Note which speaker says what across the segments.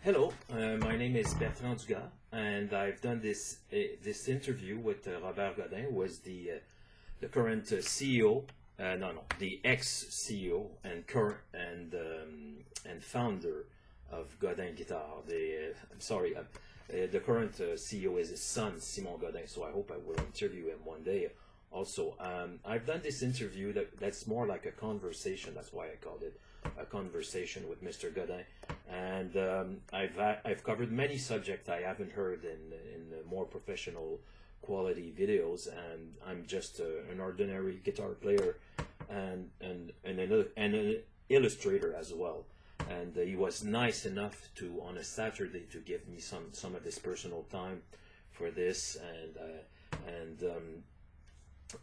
Speaker 1: Hello, my name is Bertrand Dugas, and I've done this interview with Robert Godin, who was the current CEO, the ex-CEO and current and founder of Godin Guitars. The current CEO is his son, Simon Godin. So I hope I will interview him one day. Also, I've done this interview that's more like a conversation. That's why I called it a conversation with Mr. Godin, and I've covered many subjects I haven't heard in more professional quality videos, and I'm just an ordinary guitar player and an illustrator as well. And he was nice enough to, on a Saturday, to give me some of his personal time for this,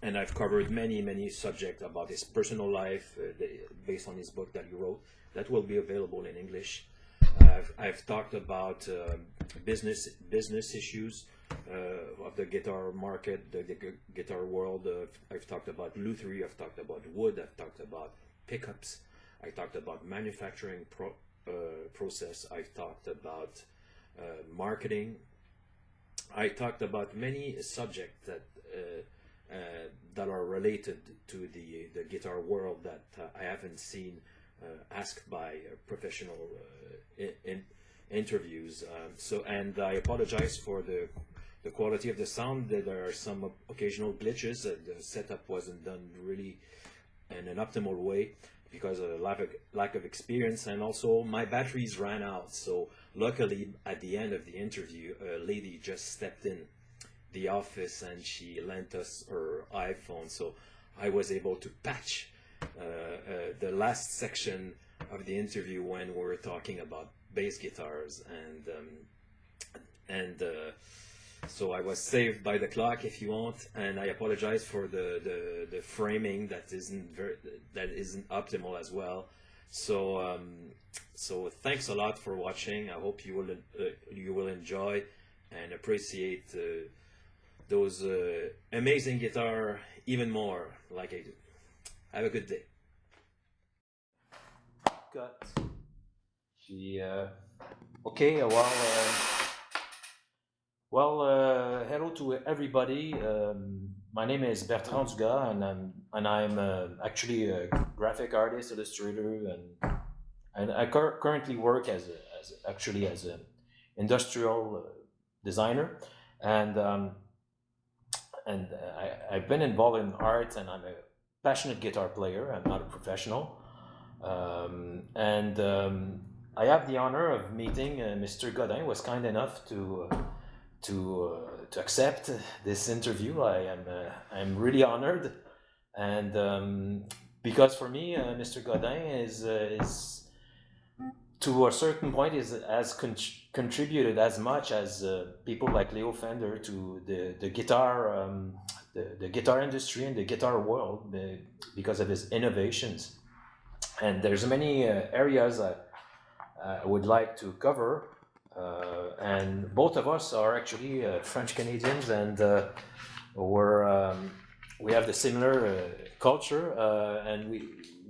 Speaker 1: and I've covered many subjects about his personal life based on his book that he wrote. That will be available in English. I've talked about business issues of the guitar market, the guitar world. I've talked about lutherie. I've talked about wood. I've talked about pickups. I talked about manufacturing process. I've talked about marketing. I talked about many subjects that are related to the guitar world that I haven't seen asked by professional interviews. And I apologize for the quality of the sound. There are some occasional glitches. The setup wasn't done really in an optimal way because of lack of experience, and also my batteries ran out. So luckily, at the end of the interview, a lady just stepped in the office and she lent us her iPhone, so I was able to patch the last section of the interview when we were talking about bass guitars, and so I was saved by the clock, if you want. And I apologize for the framing that isn't optimal as well. So so thanks a lot for watching. I hope you will enjoy and appreciate those amazing guitar even more, like I do. Have a good day. Cut. Okay. Hello to everybody. My name is Bertrand Dugas, and I'm actually a graphic artist, illustrator, and I currently work as an industrial designer, and I've been involved in art, and I'm a passionate guitar player. I'm not a professional, I have the honor of meeting Mr. Godin. Was kind enough to accept this interview. I'm really honored, and because for me, Mr. Godin is to a certain point has contributed as much as people like Leo Fender to the guitar the guitar industry and the guitar world because of his innovations. And there's many areas I would like to cover, and both of us are actually French Canadians, and we have the similar culture, and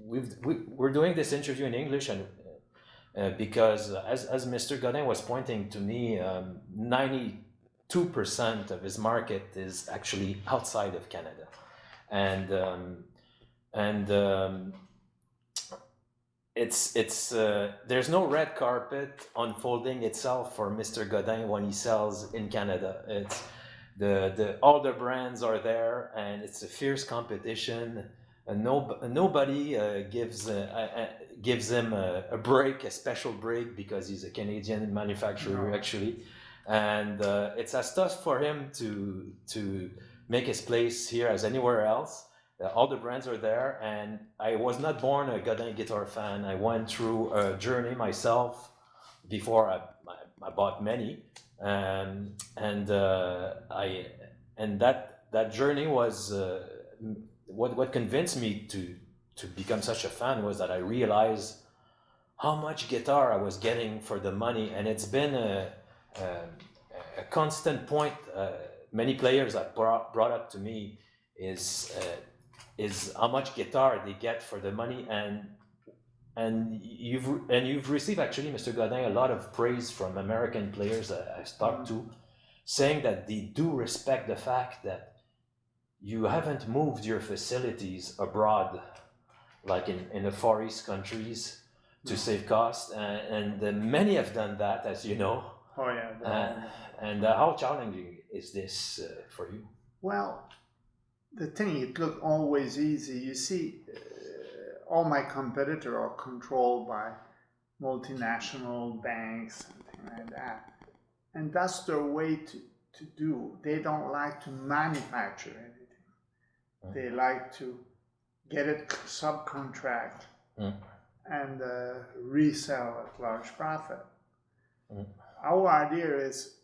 Speaker 1: we're doing this interview in English, and because as Mr. Godin was pointing to me, 92% of his market is actually outside of Canada, and it's there's no red carpet unfolding itself for Mr. Godin when he sells in Canada. It's all the brands are there, and it's a fierce competition. Nobody gives him a break, a special break, because he's a Canadian manufacturer, actually, and it's as tough for him to make his place here as anywhere else. All the brands are there, and I was not born a Godin guitar fan. I went through a journey myself before I bought many, and that journey was what convinced me to become such a fan was that I realized how much guitar I was getting for the money, and it's been a constant point. Many players have brought up to me is how much guitar they get for the money, and and you've received actually, Mr. Godin, a lot of praise from American players that I've talked to, saying that they do respect the fact that you haven't moved your facilities abroad, like in the Far East countries, to save costs, and many have done that, as you know.
Speaker 2: Oh yeah.
Speaker 1: And how challenging is this for you?
Speaker 2: Well, the thing, it looked always easy. You see, all my competitors are controlled by multinational banks and things like that. And that's their way to do. They don't like to manufacture anything. They like to get it subcontract and resell at large profit. Our idea is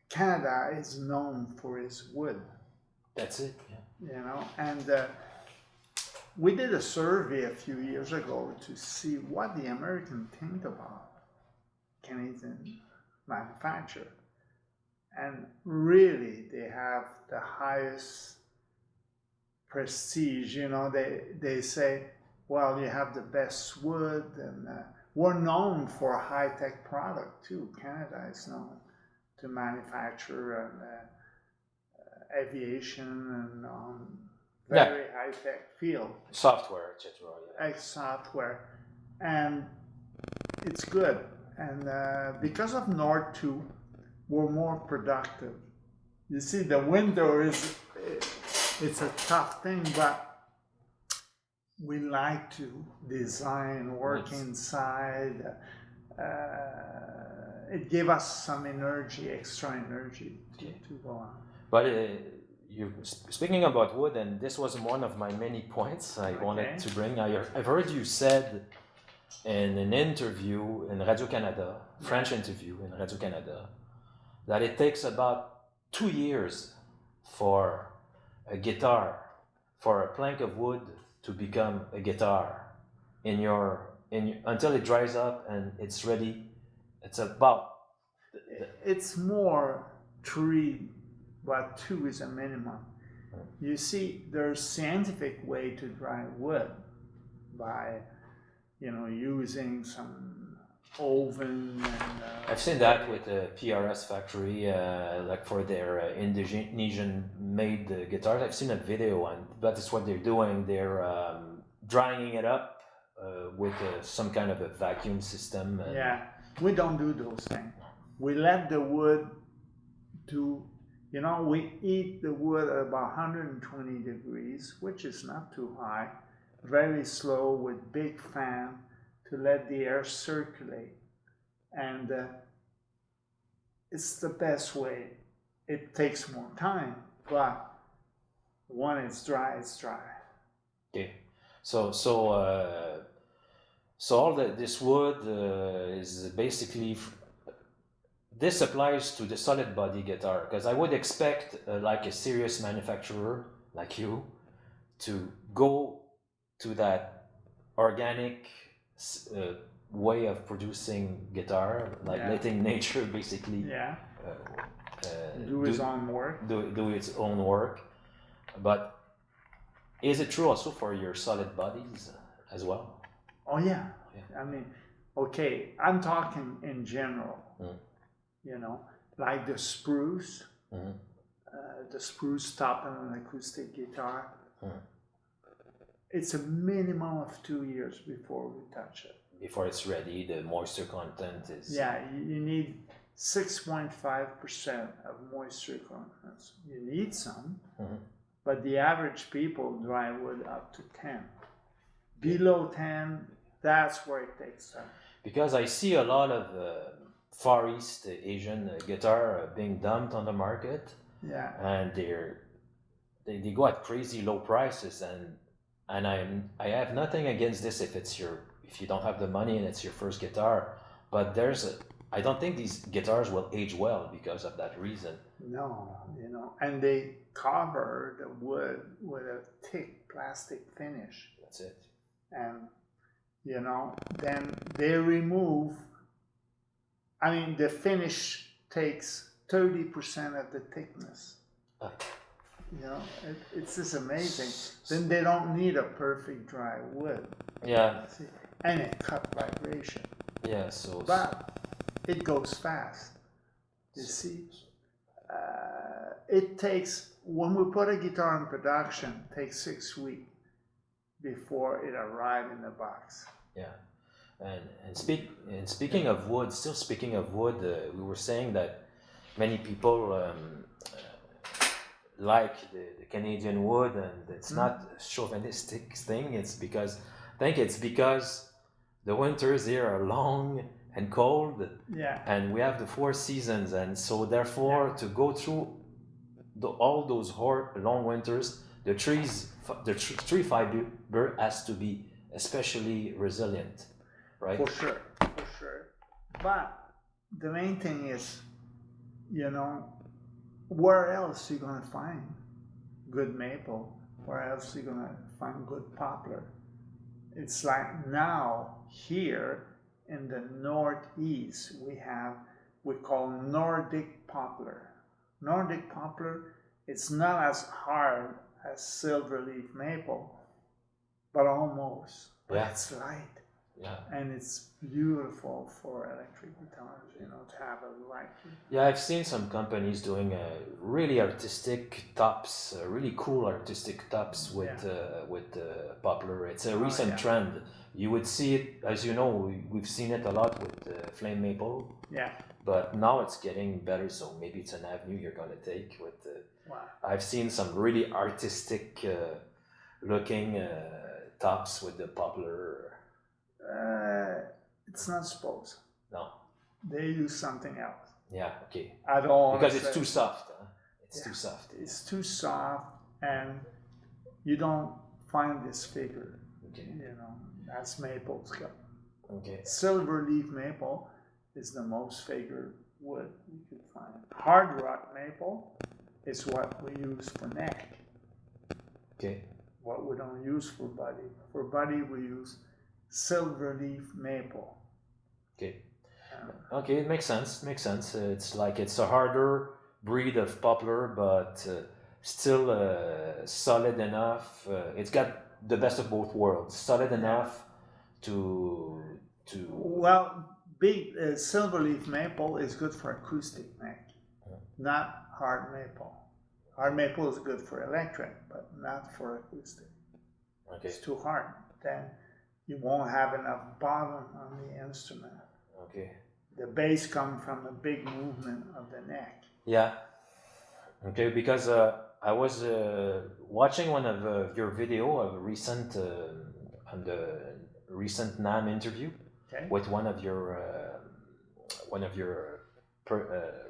Speaker 2: Canada is known for its wood.
Speaker 1: That's it.
Speaker 2: You know, and we did a survey a few years ago to see what the Americans think about Canadian manufacture. And really, they have the highest prestige. You know, they say, well, you have the best wood, and we're known for a high-tech product too. Canada is known to manufacture aviation and very high-tech field.
Speaker 1: Software, etc.
Speaker 2: Software. And it's good. And because of Nord 2, we're more productive. You see, the window it's a tough thing, but we like to design, work inside. It gave us some energy, extra energy to go on.
Speaker 1: But speaking about wood, and this was one of my many points I wanted to bring. I've heard you said in an interview in Radio-Canada, French interview in Radio-Canada, that it takes about 2 years for a guitar, for a plank of wood to become a guitar until it dries up and it's ready.
Speaker 2: It's more 3, but 2 is a minimum. You see, there's scientific way to dry wood by, using some oven. And,
Speaker 1: I've seen that with the PRS factory, like for their Indonesian-made guitars. I've seen a video, and that is what they're doing. They're drying it up with some kind of a vacuum system.
Speaker 2: We don't do those things. We let the wood we heat the wood at about 120 degrees, which is not too high, very slow with big fan to let the air circulate. And it's the best way. It takes more time, but when it's dry, it's dry.
Speaker 1: Okay. So all this wood is basically... This applies to the solid body guitar, because I would expect like a serious manufacturer like you to go to that organic way of producing guitar, like letting nature basically
Speaker 2: do its own work.
Speaker 1: Do its own work. But is it true also for your solid bodies as well?
Speaker 2: Oh yeah. I mean, okay, I'm talking in general. Like the spruce, the spruce top on an acoustic guitar. It's a minimum of 2 years before we touch it.
Speaker 1: Before it's ready, the moisture content is...
Speaker 2: Yeah, you need 6.5% of moisture content. You need some, but the average people dry wood up to 10. Below 10, that's where it takes time.
Speaker 1: Because I see a lot of Far East Asian guitar being dumped on the market, and they go at crazy low prices, and I have nothing against this if you don't have the money and it's your first guitar, but I don't think these guitars will age well because of that reason.
Speaker 2: No, and they cover the wood with a thick plastic finish.
Speaker 1: That's it.
Speaker 2: And then they remove. I mean, the finish takes 30% of the thickness. You know, it's just amazing. Then they don't need a perfect dry wood.
Speaker 1: Yeah.
Speaker 2: See? And a cut vibration.
Speaker 1: Yeah. So.
Speaker 2: But it goes fast. You see, it takes, when we put a guitar in production, it takes 6 weeks before it arrives in the box.
Speaker 1: Yeah. And speaking of wood, still speaking of wood, we were saying that many people like the Canadian wood, and it's not a chauvinistic thing. It's because the winters here are long and cold, and we have the 4 seasons, and so therefore to go through all those long winters, the tree fiber has to be especially resilient, right?
Speaker 2: For sure. But the main thing is, you know, where else are you going to find good maple? Where else are you going to find good poplar? It's like now here in the northeast we call Nordic poplar. Nordic poplar, it's not as hard as silverleaf maple, but almost. But it's light.
Speaker 1: Yeah.
Speaker 2: And it's beautiful for electric guitars, you know, to have a light.
Speaker 1: Yeah, I've seen some companies doing really artistic tops, really cool artistic tops with poplar. It's a recent trend. You would see it, as you know, we've seen it a lot with flame maple.
Speaker 2: Yeah.
Speaker 1: But now it's getting better, so maybe it's an avenue you're going to take. I've seen some really artistic looking tops with the poplar.
Speaker 2: It's not supposed.
Speaker 1: No.
Speaker 2: They use something else.
Speaker 1: Yeah, okay.
Speaker 2: At all.
Speaker 1: Because it's too soft. Huh? It's too soft.
Speaker 2: It's too soft, and you don't find this figure. Okay. You know, that's maple's got.
Speaker 1: Okay.
Speaker 2: Silverleaf maple is the most figured wood you could find. Hard rock maple is what we use for neck.
Speaker 1: Okay.
Speaker 2: What we don't use for body. For body, we use silverleaf maple.
Speaker 1: Okay. Okay, it makes sense. It's like it's a harder breed of poplar, but still solid enough. It's got the best of both worlds. Solid enough to.
Speaker 2: Well, big silverleaf maple is good for acoustic neck, not hard maple. Hard maple is good for electric, but not for acoustic.
Speaker 1: Okay.
Speaker 2: It's too hard. Then you won't have enough bottom on the instrument.
Speaker 1: Okay.
Speaker 2: The bass comes from a big movement of the neck.
Speaker 1: Yeah. Okay, because I was watching one of your video of recent on the recent NAM interview with one of your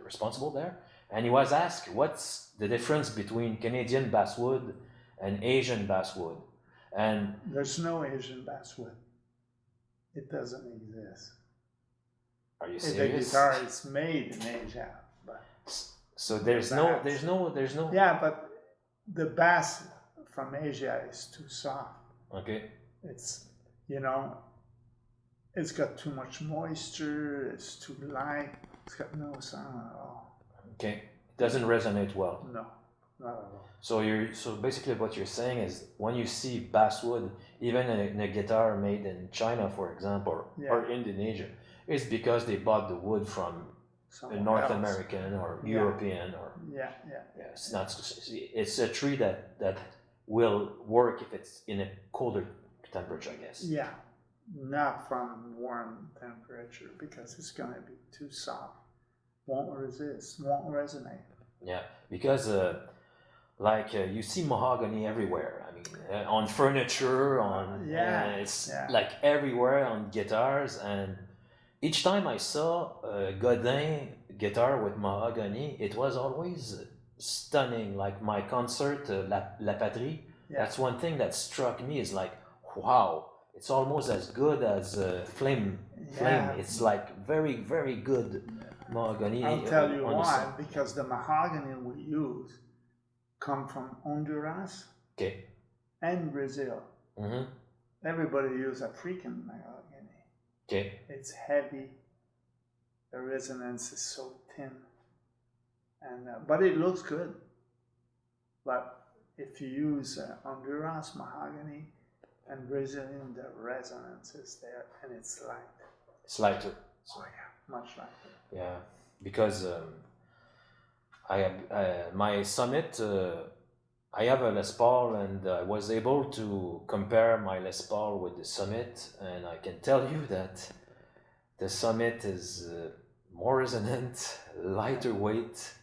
Speaker 1: responsible there, and he was asked what's the difference between Canadian basswood and Asian basswood, and
Speaker 2: there's no Asian basswood. It doesn't exist.
Speaker 1: Are you serious?
Speaker 2: The guitar is made in Asia, but
Speaker 1: so there's no.
Speaker 2: Yeah, but the bass from Asia is too soft.
Speaker 1: Okay.
Speaker 2: It's, you know, it's got too much moisture. It's too light. It's got no sound at all.
Speaker 1: Okay, it doesn't resonate well.
Speaker 2: No, not at all.
Speaker 1: So basically what you're saying is when you see basswood, even in a guitar made in China, for example, or Indonesia, it's because they bought the wood from a North American or European or it's not. It's a tree that will work if it's in a colder temperature, I guess.
Speaker 2: Yeah, not from warm temperature because it's gonna be too soft. Won't resist. Won't resonate.
Speaker 1: Yeah, because you see mahogany everywhere. I mean, on furniture, like everywhere on guitars, and each time I saw a Godin guitar with mahogany, it was always stunning. Like my concert, La Patrie, that's one thing that struck me is like, wow, it's almost as good as flame. It's like very, very good mahogany.
Speaker 2: I'll tell you why, because the mahogany we use come from Honduras and Brazil.
Speaker 1: Mm-hmm.
Speaker 2: Everybody uses African mahogany.
Speaker 1: Okay.
Speaker 2: It's heavy. The resonance is so thin, and but it looks good. But if you use Honduras mahogany and Brazilian, the resonance is there and it's light.
Speaker 1: It's lighter.
Speaker 2: Oh yeah, much lighter.
Speaker 1: Yeah, because I have my Summit. I have a Les Paul, and I was able to compare my Les Paul with the Summit, and I can tell you that the Summit is more resonant, lighter weight,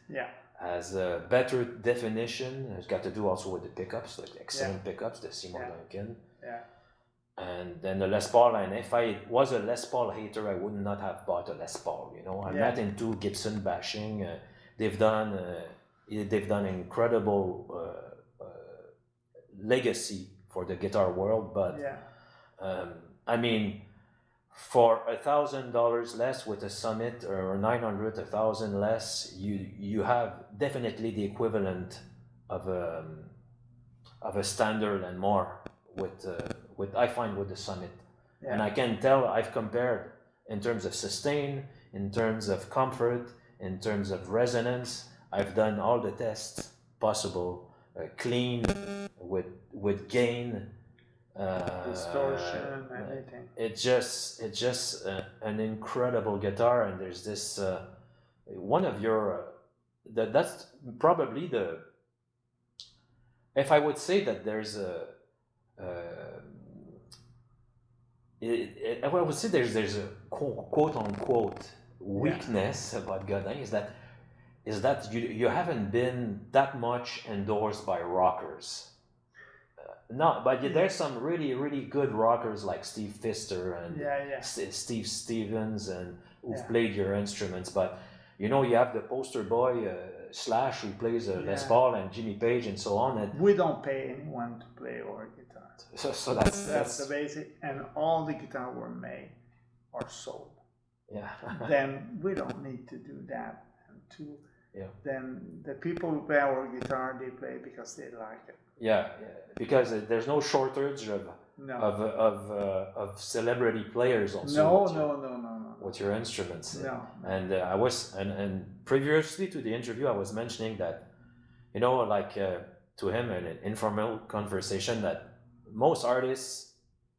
Speaker 1: has a better definition. It's got to do also with the pickups, like excellent pickups, the Seymour Duncan.
Speaker 2: Yeah.
Speaker 1: And then the Les Paul, and if I was a Les Paul hater, I would not have bought a Les Paul. You know, I'm not into Gibson bashing. They've done incredible legacy for the guitar world, but I mean, for $1,000 less with a Summit, or 900, 1,000 less, you have definitely the equivalent of a standard and more with I find with the Summit, and I can tell I've compared in terms of sustain, in terms of comfort, in terms of resonance. I've done all the tests possible. Clean with gain,
Speaker 2: distortion, anything.
Speaker 1: It's just an incredible guitar, and there's this one of your that's probably the, if I would say that there's I would say there's a quote unquote weakness about Godin is that you haven't been that much endorsed by rockers. But there's some really, really good rockers like Steve Pfister and Steve Stevens, and who've played your instruments. But you know, you have the poster boy Slash, who plays Les Paul, and Jimmy Page, and so on. And
Speaker 2: we don't pay anyone to play our guitar.
Speaker 1: So that's
Speaker 2: the basic, and all the guitars were made or sold.
Speaker 1: Yeah.
Speaker 2: Then we don't need to do that. And then the people who play our guitar, they play because they like it.
Speaker 1: Yeah, because there's no shortage of celebrity players also.
Speaker 2: No.
Speaker 1: With your instruments.
Speaker 2: No.
Speaker 1: And I was and previously to the interview, I was mentioning that, you know, like to him in an informal conversation, that most artists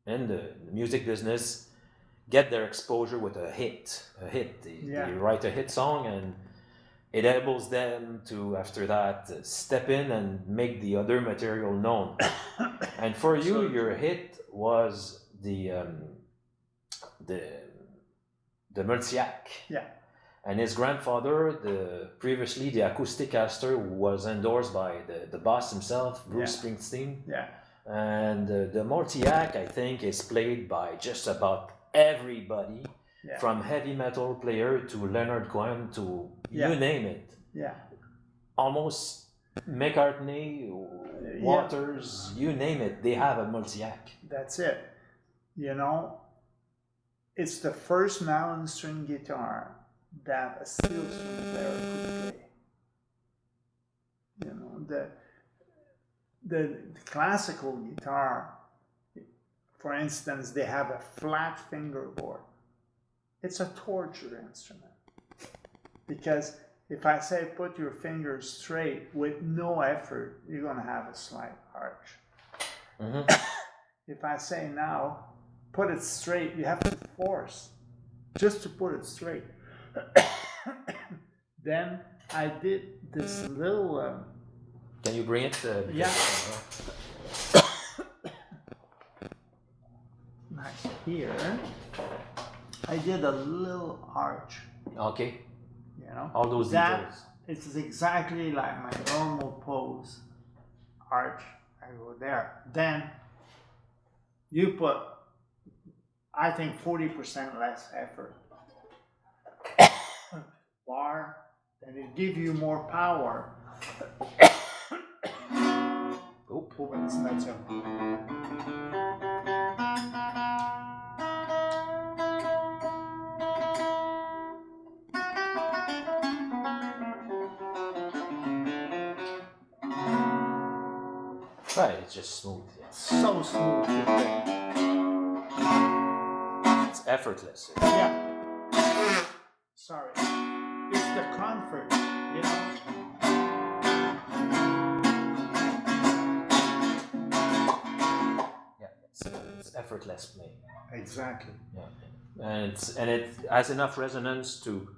Speaker 1: in the music business get their exposure with a hit. They write a hit song, and it enables them to, after that, step in and make the other material known. And for you, your hit was the Multiac.
Speaker 2: Yeah.
Speaker 1: And his grandfather, previously the acoustic caster, was endorsed by the boss himself, Bruce Springsteen.
Speaker 2: Yeah.
Speaker 1: And the Multiac, I think, is played by just about everybody. Yeah. From heavy metal player to Leonard Cohen to you name it. Yeah. Almost McCartney, Waters, you name it, they have a Multiac.
Speaker 2: That's it. You know, it's the first nylon string guitar that a steel string player could play. You know, the classical guitar, for instance, they have a flat fingerboard. It's a torture instrument, because if I say put your fingers straight with no effort, you're going to have a slight arch. Mm-hmm. If I say now put it straight, you have to force just to put it straight. Then I did this little
Speaker 1: can you bring it
Speaker 2: nice here. I did a little arch.
Speaker 1: Okay.
Speaker 2: You know,
Speaker 1: all those details.
Speaker 2: It's exactly like my normal pose. Arch. I go there. Then you put, I think, 40% less effort. Bar, and it gives you more power. It's not so.
Speaker 1: Right, it's just smooth.
Speaker 2: So smooth to play.
Speaker 1: It's effortless.
Speaker 2: Yeah. Sorry. It's the comfort, you know.
Speaker 1: it's effortless playing.
Speaker 2: Exactly.
Speaker 1: Yeah, and it has enough resonance to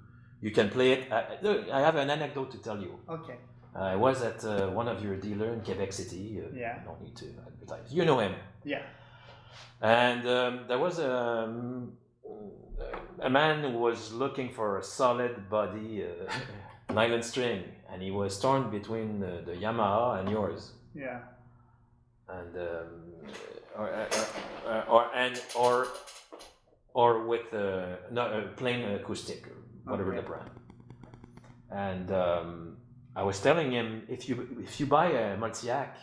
Speaker 1: you can play it. I have an anecdote to tell you.
Speaker 2: Okay.
Speaker 1: I was at one of your dealers in Quebec City.
Speaker 2: Yeah.
Speaker 1: I don't need to advertise. You know him.
Speaker 2: Yeah.
Speaker 1: And there was a man who was looking for a solid body nylon string, and he was torn between the Yamaha and yours.
Speaker 2: Yeah.
Speaker 1: And or with a plain acoustic, whatever the brand. And I was telling him, if you buy a multi-ack,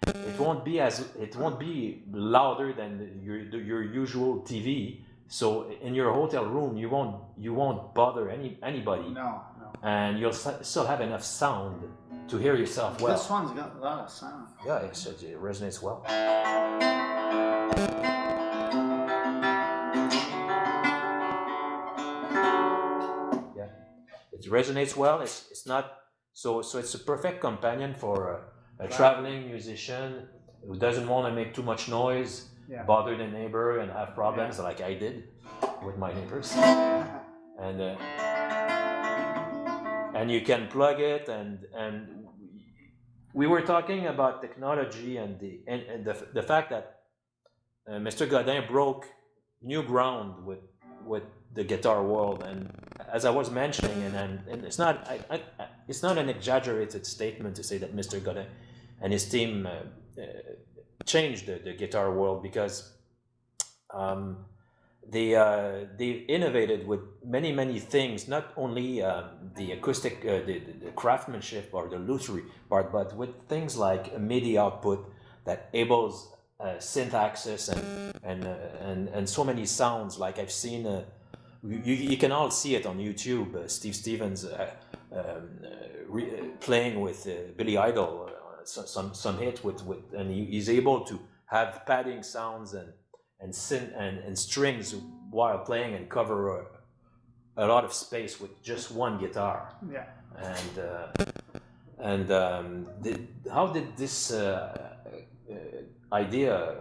Speaker 1: it won't be louder than your usual TV. So in your hotel room, you won't bother anybody.
Speaker 2: No.
Speaker 1: And you'll still have enough sound to hear yourself well.
Speaker 2: This one's got a lot of sound.
Speaker 1: Yeah, it resonates well. Yeah, it resonates well. It's not so it's a perfect companion for a traveling musician who doesn't want to make too much noise, bother the neighbor, and have problems like I did with my neighbors. And you can plug it, and we were talking about technology and the fact that Mr. Godin broke new ground with the guitar world, and as I was mentioning, and it's not an exaggerated statement to say that Mr. Godin and his team changed the guitar world, because they innovated with many things, not only the acoustic, the craftsmanship or the lutherie part, but with things like a MIDI output that enables synth access and so many sounds. Like I've seen, you can all see it on YouTube. Steve Stevens playing with Billy Idol, some hit with and he's able to have padding sounds and synth and strings while playing, and cover a lot of space with just one guitar. Yeah. How did this idea?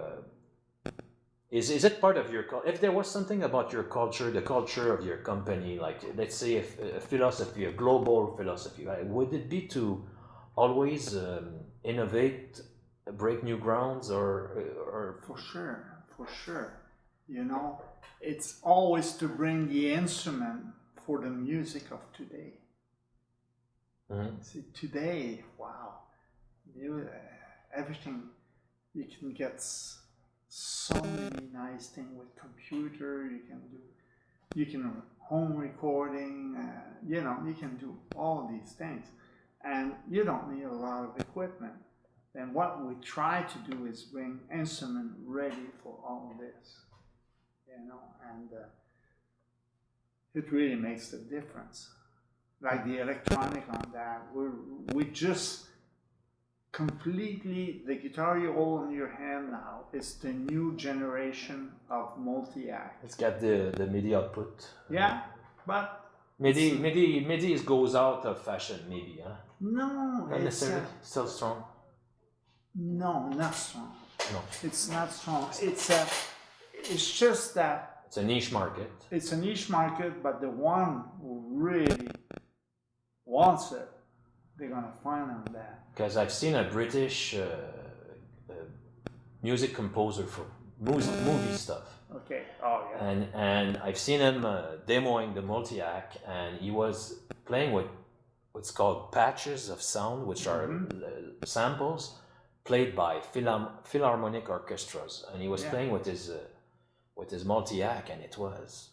Speaker 1: Is it part of your culture? If there was something about your culture, the culture of your company, like let's say if a philosophy, a global philosophy, right, would it be to always innovate, break new grounds, or?
Speaker 2: For sure. You know, it's always to bring the instrument for the music of today. Mm-hmm. See, today, wow, everything, you can get so many nice things with computer. You can home recording. You can do all these things, and you don't need a lot of equipment. And what we try to do is bring instrument ready for all this, and it really makes the difference. Like the electronic on that, we just completely, the guitar you hold in your hand now is the new generation of multi-act.
Speaker 1: It's got the MIDI output.
Speaker 2: Yeah, but
Speaker 1: MIDI goes out of fashion, maybe, huh?
Speaker 2: No,
Speaker 1: not necessarily. Still strong.
Speaker 2: No, not strong.
Speaker 1: No,
Speaker 2: it's not strong. It's just that
Speaker 1: it's a niche market.
Speaker 2: It's a niche market, but the one who really wants it, they're gonna find them there.
Speaker 1: Because I've seen a British music composer for movie stuff.
Speaker 2: Okay. Oh yeah.
Speaker 1: And I've seen him demoing the multi-ack, and he was playing with what's called patches of sound, which are samples played by philharmonic orchestras, and he was playing with his multi-ack, and it was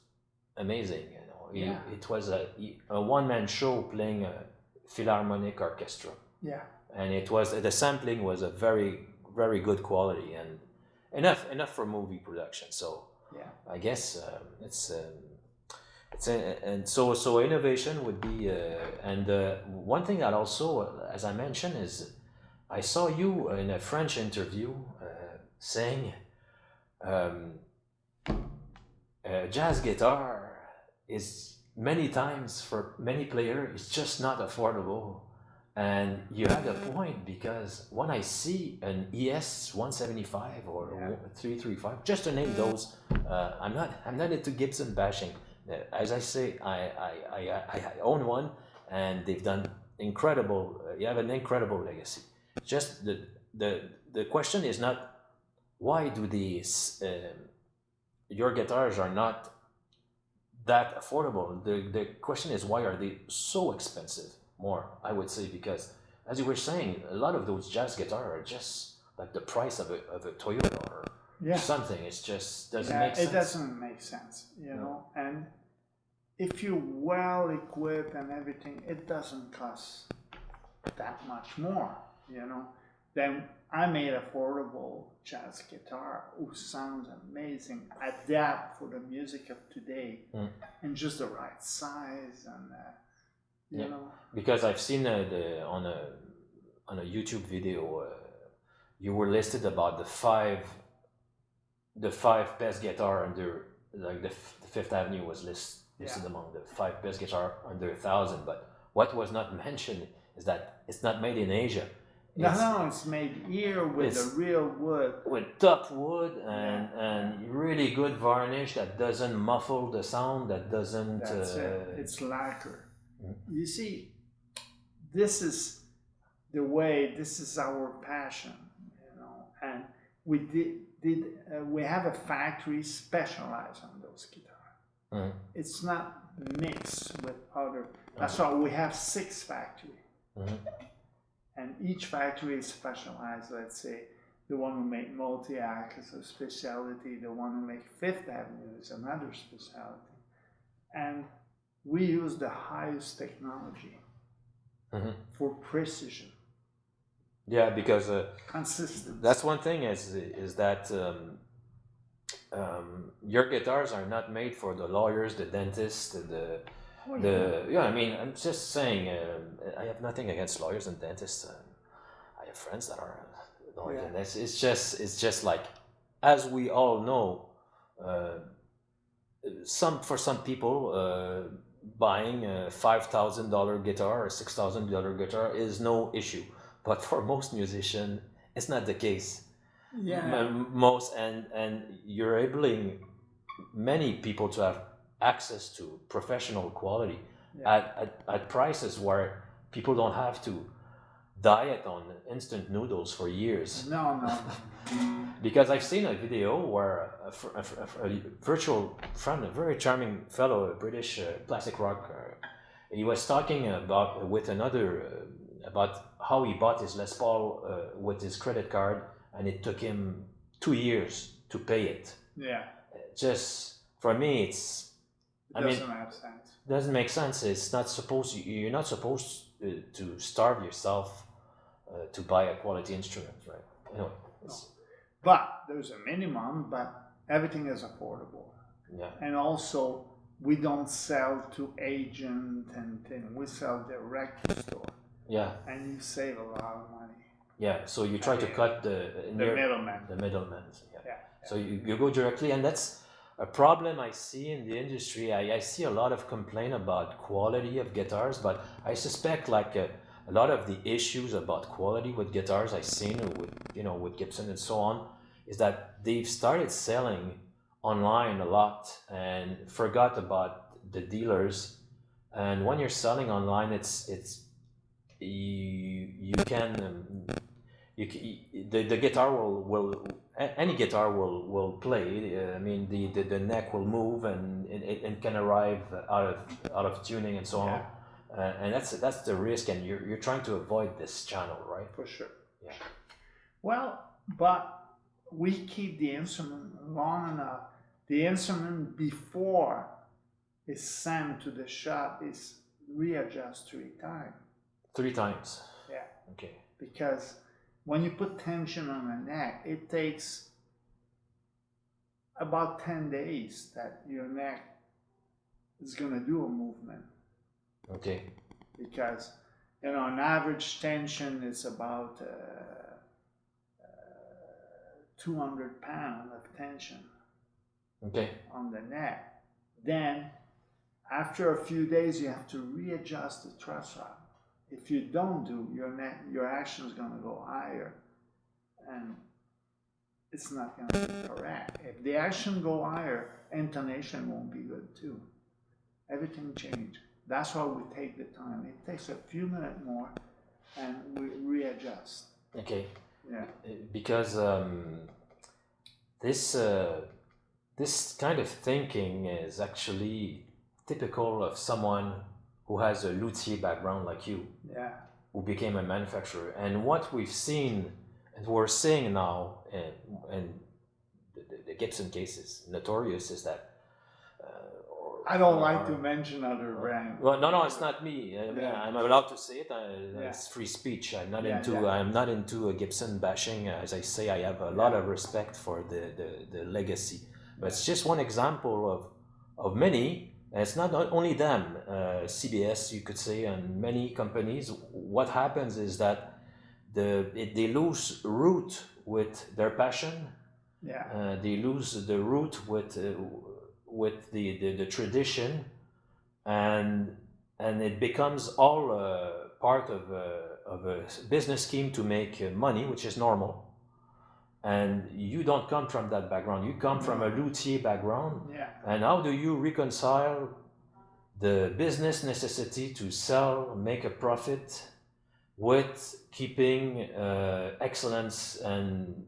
Speaker 1: amazing. It was a one-man show playing a philharmonic orchestra. Yeah. And the sampling was a very, very good quality, and enough for movie production. So I guess so innovation would be and one thing that also, as I mentioned, is I saw you in a French interview saying jazz guitar is many times for many players it's just not affordable, And you had a point, because when I see an ES 175 or 335, just to name those, I'm not into Gibson bashing. As I say, I own one, and they've done incredible. You have an incredible legacy. Just the question is not why do these your guitars are not that affordable. The question is, why are they so expensive? More, I would say, because as you were saying, a lot of those jazz guitars are just like the price of a Toyota or something. It's just doesn't make sense.
Speaker 2: It doesn't make sense, you know. And if you're well equipped and everything, it doesn't cost that much more, you know. Then I made affordable jazz guitar who sounds amazing, adapt for the music of today, and just the right size and. You know?
Speaker 1: Because I've seen on a YouTube video, you were listed about the five best guitar under, like the Fifth Avenue was listed among the 5 best guitar under 1,000. But what was not mentioned is that it's not made in Asia.
Speaker 2: It's made here with the real wood,
Speaker 1: with top wood and really good varnish that doesn't muffle the sound, that doesn't.
Speaker 2: That's it. It's lacquer. You see, this is the way. This is our passion, you know. And we we have a factory specialized on those guitars. It's not mixed with other. That's why we have 6 factories, and each factory is specialized. Let's say the one who make multi-act is a specialty. The one who make Fifth Avenue is another specialty, and we use the highest technology for precision.
Speaker 1: Yeah, because
Speaker 2: consistency.
Speaker 1: That's one thing is that your guitars are not made for the lawyers, the dentists, I mean, I'm just saying, I have nothing against lawyers and dentists. I have friends that are lawyers, and it's just like, as we all know, for some people. Buying a $5,000 guitar or $6,000 guitar is no issue, but for most musicians, it's not the case. Most and you're enabling many people to have access to professional quality at prices where people don't have to diet on instant noodles for years.
Speaker 2: No.
Speaker 1: Because I've seen a video where a virtual friend, a very charming fellow, a British classic rock, he was talking about how he bought his Les Paul with his credit card, and it took him 2 years to pay it. Just for me, it doesn't make sense. It's not supposed. You're not supposed to starve yourself to buy a quality instrument, right? Anyway.
Speaker 2: But there's a minimum, but everything is affordable. And also, we don't sell to agent and thing. We sell direct to store. And you save a lot of money.
Speaker 1: So you try to cut the
Speaker 2: middleman.
Speaker 1: The middlemen. So you go directly, and that's a problem I see in the industry. I see a lot of complaint about quality of guitars, but I suspect like a lot of the issues about quality with guitars I've seen with Gibson and so on is that they've started selling online a lot and forgot about the dealers. And when you're selling online, the guitar will any guitar will play. I mean the neck will move and it can arrive out of tuning and so on. And that's the risk, and you're trying to avoid this channel, right?
Speaker 2: For sure. Well, but we keep the instrument long enough. The instrument before it's sent to the shop is readjust 3 times.
Speaker 1: 3 times. Okay.
Speaker 2: Because when you put tension on the neck, it takes about 10 days that your neck is going to do a movement.
Speaker 1: Okay.
Speaker 2: Because, an average tension is about 200 pounds of tension on the neck. Then, after a few days, you have to readjust the truss rod. If you don't do, your action is going to go higher, and it's not going to be correct. If the action go higher, intonation won't be good too. Everything changes. That's why we take the time. It takes a few minutes more, and we readjust.
Speaker 1: Okay.
Speaker 2: Yeah.
Speaker 1: Because this kind of thinking is actually typical of someone who has a luthier background like you,
Speaker 2: Yeah.
Speaker 1: who became a manufacturer. And what we've seen and we're seeing now, and the Gibson case is notorious, is that
Speaker 2: I don't like to mention other brands.
Speaker 1: well, no, it's not me.
Speaker 2: Yeah.
Speaker 1: I'm allowed to say it.
Speaker 2: Yeah.
Speaker 1: It's free speech. I'm not
Speaker 2: Yeah.
Speaker 1: I'm not into a Gibson bashing. As I say, I have a lot of respect for the legacy. But it's just one example of many. And it's not only them. CBS, you could say, and many companies. What happens is that they lose root with their passion.
Speaker 2: Yeah.
Speaker 1: They lose the root with the tradition, and it becomes all part of a business scheme to make money, which is normal. And you don't come from that background. You come from a luthier background.
Speaker 2: Yeah.
Speaker 1: And how do you reconcile the business necessity to sell, make a profit, with keeping excellence and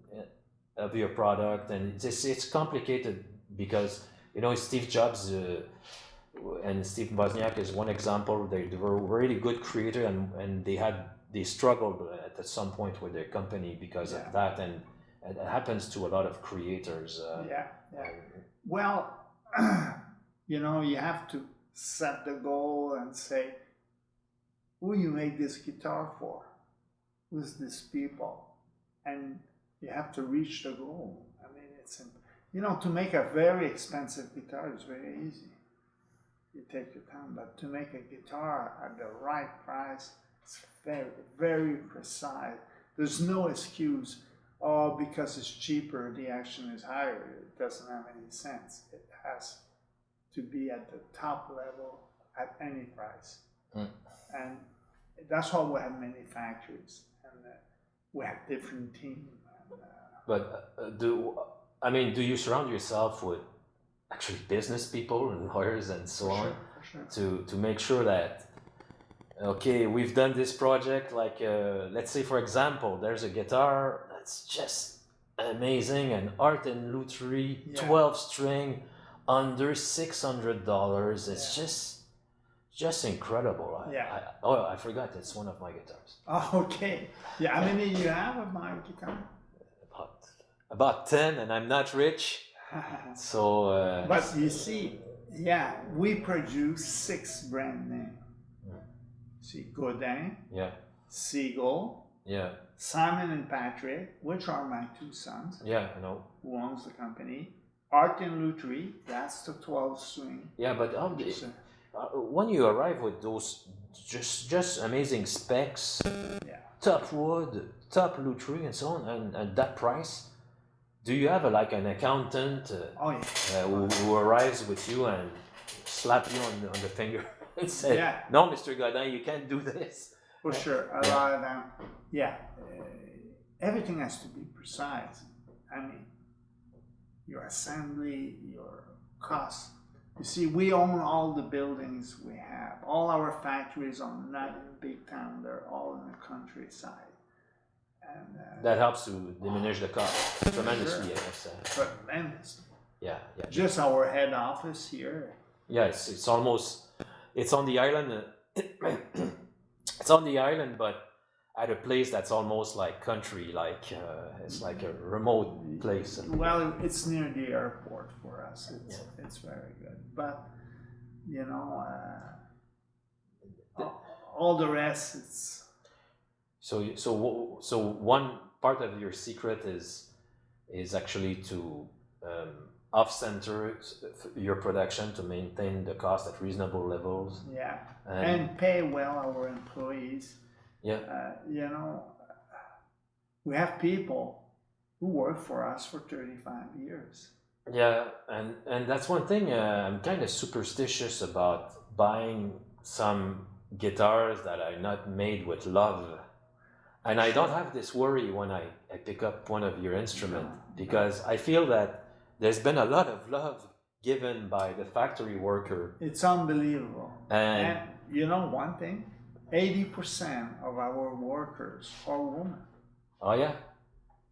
Speaker 1: of your product? And it's complicated because, you know, Steve Jobs and Steve Wozniak is one example. They were really good creator, and they struggled at some point with their company because of that, and it happens to a lot of creators.
Speaker 2: Well, you know, you have to set the goal and say, who you make this guitar for? Who's this people? And you have to reach the goal. I mean, you know, to make a very expensive guitar is very easy. You take your time, but to make a guitar at the right price, it's very, very precise. There's no excuse, oh, because it's cheaper, the action is higher. It doesn't have any sense. It has to be at the top level at any price. And that's why we have many factories, and we have different teams.
Speaker 1: But do you surround yourself with actually business people and lawyers and so on to make sure that, okay, we've done this project, like let's say for example, there's a guitar that's just amazing, and art and lutherie, 12 string, under $600. It's just incredible. I forgot, it's one of my guitars.
Speaker 2: Oh, okay. Yeah, how many you have of my guitar?
Speaker 1: About 10, and I'm not rich. So
Speaker 2: but you see, we produce 6 brand names. See, Godin, Seagull, Simon and Patrick, which are my 2 sons.
Speaker 1: I know.
Speaker 2: Who owns the company. Art and Lutherie, that's the 12 string.
Speaker 1: Yeah, but when you arrive with those just amazing specs, top wood, top lutherie, and so on, and that price, do you have an accountant who arrives with you and slap you on the finger and say, no, Mr. Godin, you can't do this?
Speaker 2: For sure. A lot of them. Everything has to be precise. I mean, your assembly, your cost. You see, we own all the buildings we have. All our factories are not in a big town. They're all in the countryside. And
Speaker 1: that helps to diminish the cost tremendously.
Speaker 2: Tremendously.
Speaker 1: Just
Speaker 2: our head office here.
Speaker 1: It's almost, it's on the island. It's on the island, but at a place that's almost like country, it's like a remote place.
Speaker 2: Well, it's near the airport for us. It's very good. But, you know, all the rest, it's...
Speaker 1: So one part of your secret is actually to Offcenter your production to maintain the cost at reasonable levels.
Speaker 2: And pay well our employees. You know, we have people who work for us for 35 years. And
Speaker 1: that's one thing. I'm kind of superstitious about buying some guitars that are not made with love. And I don't have this worry when I pick up one of your instruments, because I feel that there's been a lot of love given by the factory worker.
Speaker 2: It's unbelievable.
Speaker 1: And
Speaker 2: you know one thing? 80% of our workers are women.
Speaker 1: oh yeah?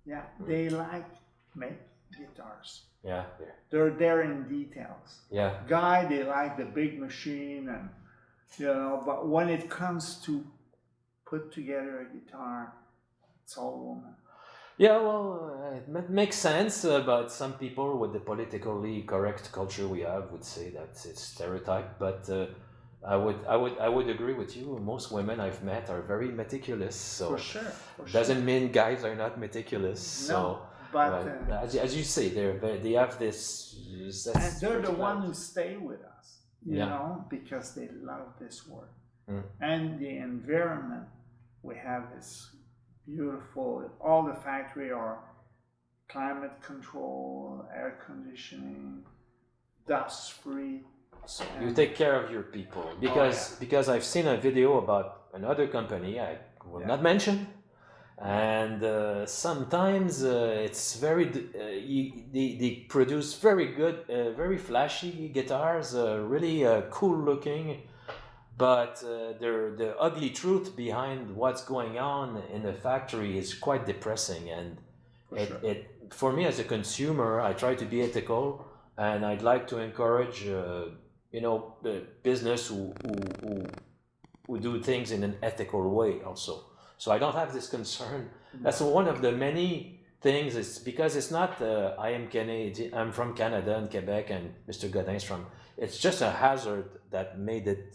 Speaker 2: Yeah, they like make guitars.
Speaker 1: Yeah.
Speaker 2: They're there in details.
Speaker 1: Yeah.
Speaker 2: Guy, they like the big machine and, you know, but when it comes to put together a guitar, it's all woman.
Speaker 1: Yeah, well, it makes sense, but some people with the politically correct culture we have would say that it's stereotype. But I would agree with you. Most women I've met are very meticulous. So
Speaker 2: For sure.
Speaker 1: doesn't mean guys are not meticulous.
Speaker 2: No,
Speaker 1: So,
Speaker 2: but
Speaker 1: as you say, they have this.
Speaker 2: and they're the ones who stay with us, you know, because they love this work. And the environment. We have this beautiful, all the factory are climate control, air conditioning, dust free.
Speaker 1: You take care of your people, because I've seen a video about another company I will not mention, and sometimes it's very they produce very good, very flashy guitars, really cool looking. But the ugly truth behind what's going on in the factory is quite depressing, and for me as a consumer, I try to be ethical, and I'd like to encourage the business who do things in an ethical way also. So I don't have this concern. That's one of the many things. It's because it's not I'm from Canada and Quebec, and Mr. Godin's from. It's just a hazard that made it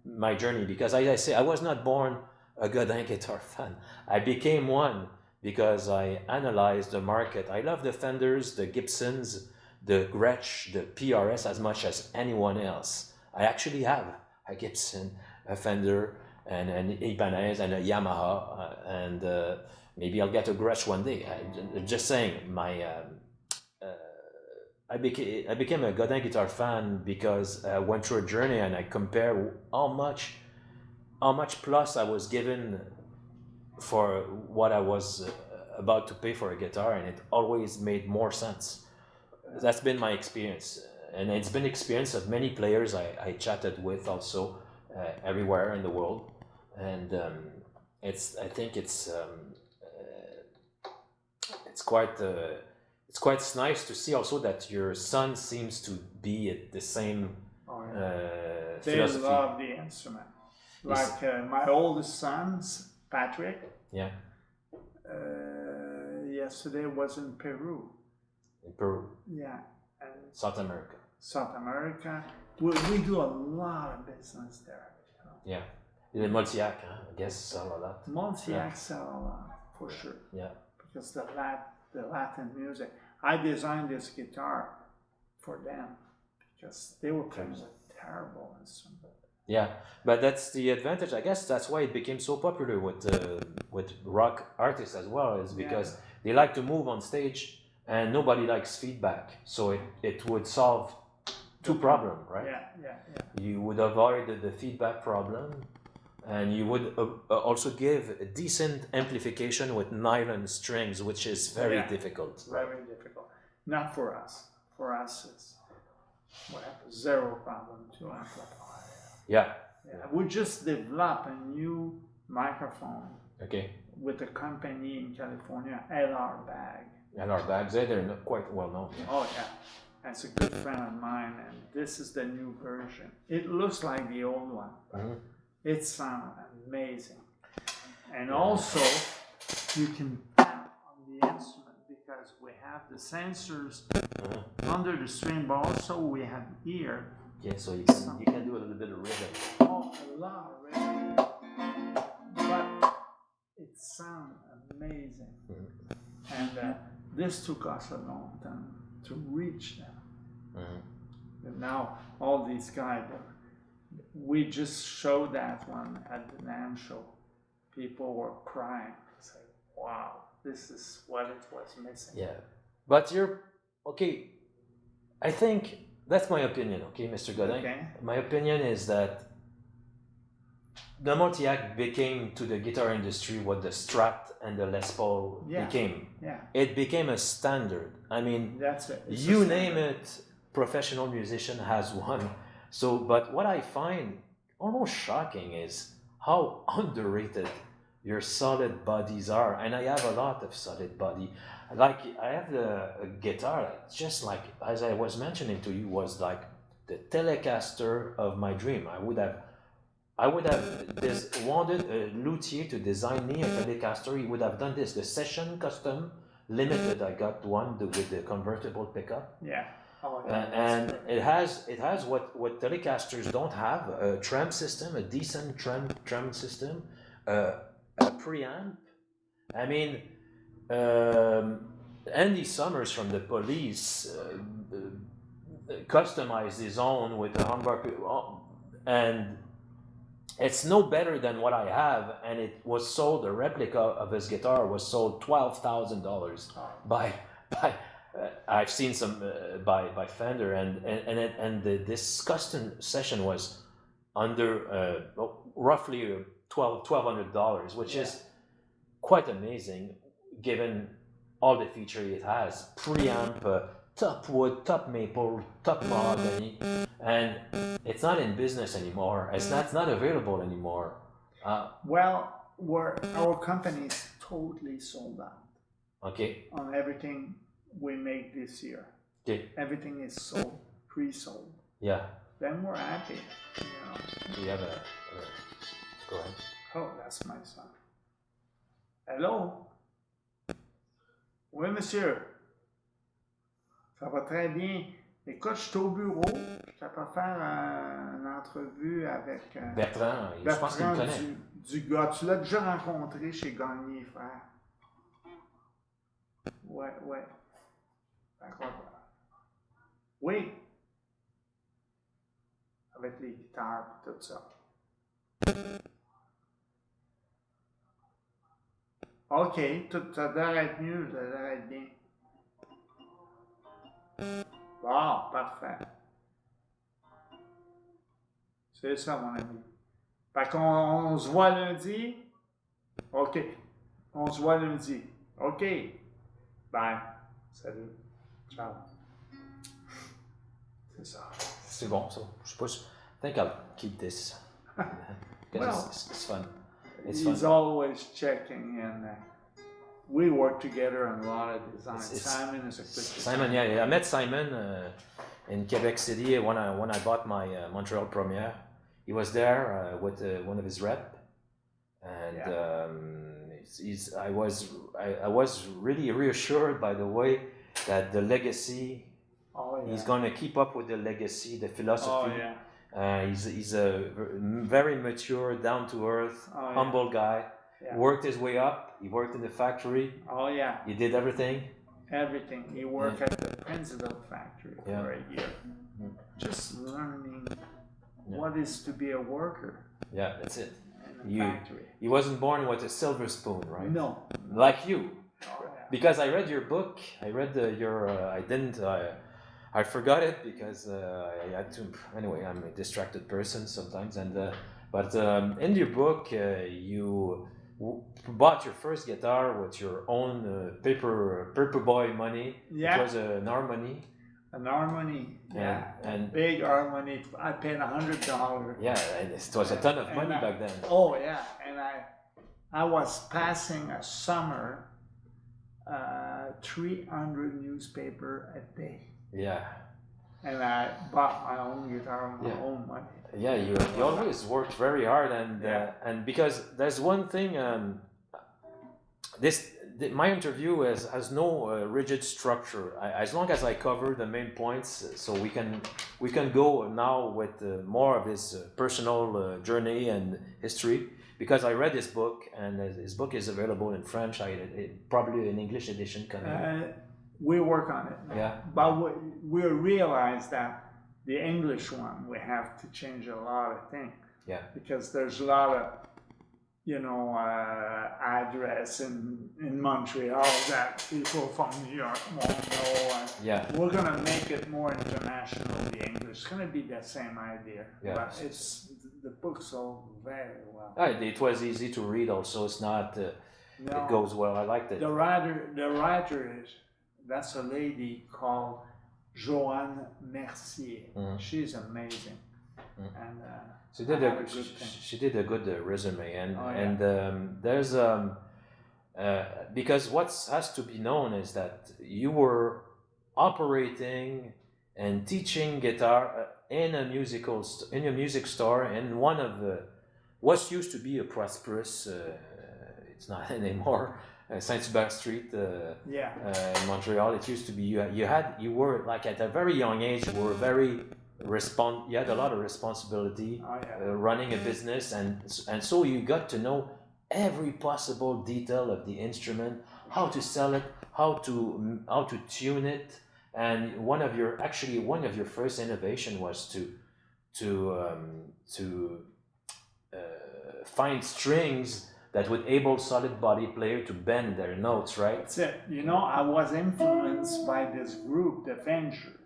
Speaker 1: my journey, because I say I was not born a Godin guitar fan. I became one because I analyzed the market. I love the Fenders, the Gibsons, the Gretsch, the PRS as much as anyone else. I actually have a Gibson, a Fender, and an Ibanez, and a Yamaha, and maybe I'll get a Gretsch one day. I'm just saying, I became a Godin guitar fan because I went through a journey, and I compare how much plus I was given for what I was about to pay for a guitar, and it always made more sense. That's been my experience, and it's been experience of many players I chatted with also everywhere in the world, and I think it's quite nice to see also that your son seems to be at the same
Speaker 2: they
Speaker 1: philosophy.
Speaker 2: love the instrument. Like my oldest son's Patrick.
Speaker 1: Yeah.
Speaker 2: Yesterday was in Peru.
Speaker 1: In Peru.
Speaker 2: Yeah. And
Speaker 1: South America.
Speaker 2: South America. We do a lot of business there. You know?
Speaker 1: Yeah. In Multiac, I guess, sell a lot.
Speaker 2: Multiac sell a lot, for sure.
Speaker 1: Yeah.
Speaker 2: Because the Latin music. I designed this guitar for them because they were playing a terrible instrument.
Speaker 1: Yeah, but that's the advantage. I guess that's why it became so popular with rock artists as well, is because they like to move on stage and nobody likes feedback. So it would solve two problems, right?
Speaker 2: Yeah.
Speaker 1: You would avoid the feedback problem, and you would also give a decent amplification with nylon strings, which is very difficult.
Speaker 2: Very difficult. Not for us. For us, it's zero problem to amplify.
Speaker 1: Yeah.
Speaker 2: We just developed a new microphone.
Speaker 1: Okay.
Speaker 2: With a company in California, LR Bag.
Speaker 1: LR Bags, they're not quite well known. Yeah.
Speaker 2: Oh yeah, that's a good friend of mine, and this is the new version. It looks like the old one. Mm-hmm. It sounds amazing, and also you can tap on the instrument because we have the sensors under the string, but also we have ear.
Speaker 1: Yeah, so you can do a little bit of rhythm.
Speaker 2: Oh, a lot of rhythm, but it sounds amazing. Mm-hmm. And this took us a long time to reach them. Mm-hmm. And now all these guys, we just showed that one at the NAMM show. People were crying. It's like, wow, this is what it was missing.
Speaker 1: Yeah, but okay. I think that's my opinion, okay, Mr. Godin.
Speaker 2: Okay.
Speaker 1: My opinion is that the multi-act became to the guitar industry what the Strat and the Les Paul became.
Speaker 2: Yeah.
Speaker 1: It became a standard. I mean,
Speaker 2: That's it. It's
Speaker 1: you name it, professional musician has one. So, but what I find almost shocking is how underrated your solid bodies are. And I have a lot of solid body. Like, I have a guitar that, just like, as I was mentioning to you, was like the Telecaster of my dream. I would have wanted a luthier to design me a Telecaster. He would have done this. The Session Custom Limited, I got one with the convertible pickup.
Speaker 2: Yeah. Oh,
Speaker 1: and it has what Telecasters don't have: a trem system, a decent trem system, a preamp. I mean, Andy Summers from the Police customized his own with a humbucker, and it's no better than what I have. And it was sold. A replica of his guitar was sold $12,000 by. I've seen some by Fender, and this custom session was under roughly $1,200, which is quite amazing given all the features it has: preamp, top wood, top maple, top mahogany, and it's not in business anymore. It's not available anymore.
Speaker 2: Well, our company is totally sold out.
Speaker 1: Okay.
Speaker 2: On everything we make this year.
Speaker 1: Okay.
Speaker 2: Everything is sold, pre-sold.
Speaker 1: Yeah.
Speaker 2: Then we're happy.
Speaker 1: Do you have a go ahead.
Speaker 2: Oh, that's my son. Hello? Oui, monsieur. Ça va très bien. Écoute, je suis au bureau. Je peux faire une entrevue avec
Speaker 1: Bertrand, je pense qu'il me connaît.
Speaker 2: Dugas. Tu l'as déjà rencontré chez Gagné, frère. Ouais. D'accord. Oui. Avec les guitares et tout ça. OK, ça doit être mieux, ça doit être bien. Bon, parfait. C'est ça, mon ami. Fait qu'on se voit lundi. OK. On se voit lundi. OK. Bye. Salut. Ciao. C'est ça.
Speaker 1: C'est bon, ça. Je sais pas. I think I'll keep this. Because it's fun.
Speaker 2: He's always checking, and we work together on a lot of design. Simon is a good
Speaker 1: Simon, I met Simon in Quebec City when I bought my Montreal premiere. He was there with one of his rep, and I was really reassured by the way that the legacy. He's going to keep up with the legacy, the philosophy. He's a very mature, down-to-earth, humble guy. Yeah. Worked his way up. He worked in the factory. He did everything.
Speaker 2: Everything. He worked at the President factory for a year. Just learning what is to be a worker.
Speaker 1: Yeah, that's it.
Speaker 2: In a factory.
Speaker 1: He wasn't born with a silver spoon, right?
Speaker 2: No.
Speaker 1: Like you. Because I read your book. I read I forgot it because I had to. Anyway, I'm a distracted person sometimes, but in your book you bought your first guitar with your own paper boy money.
Speaker 2: Yeah.
Speaker 1: It was an Harmony.
Speaker 2: An Harmony,
Speaker 1: and
Speaker 2: big Harmony. I paid $100.
Speaker 1: Yeah, and it was a ton of money back then.
Speaker 2: Oh yeah, and I was passing a summer, 300 newspaper a day.
Speaker 1: Yeah.
Speaker 2: And I bought my own guitar with my own money.
Speaker 1: Yeah, you always worked very hard, and because there's one thing, my interview has no rigid structure. As long as I cover the main points, so we can go now with more of his personal journey and history. Because I read his book, and his book is available in French. Probably an English edition coming.
Speaker 2: We work on it.
Speaker 1: Yeah.
Speaker 2: But we realize that the English one, we have to change a lot of things.
Speaker 1: Yeah. Because
Speaker 2: there's a lot of, address in Montreal that people from New York won't know. We're going to make it more international, the English. It's going to be the same idea.
Speaker 1: Yeah.
Speaker 2: But it's the book sold very well.
Speaker 1: It was easy to read. Also, it's not.
Speaker 2: No,
Speaker 1: it goes well. I liked it.
Speaker 2: the writer is, that's a lady called Joanne Mercier. She's amazing, and
Speaker 1: she did a good resume, and there's because what has to be known is that you were operating and teaching guitar in a music store in one of the what used to be a prosperous. It's not anymore. Saint-Hubert Street in Montreal. It used to be you were like at a very young age. You were very you had a lot of responsibility running a business, and so you got to know every possible detail of the instrument, how to sell it, how to tune it, and one of your first innovation was to find strings that would enable solid body player to bend their notes, right?
Speaker 2: That's it. You know, I was influenced by this group, the Venture.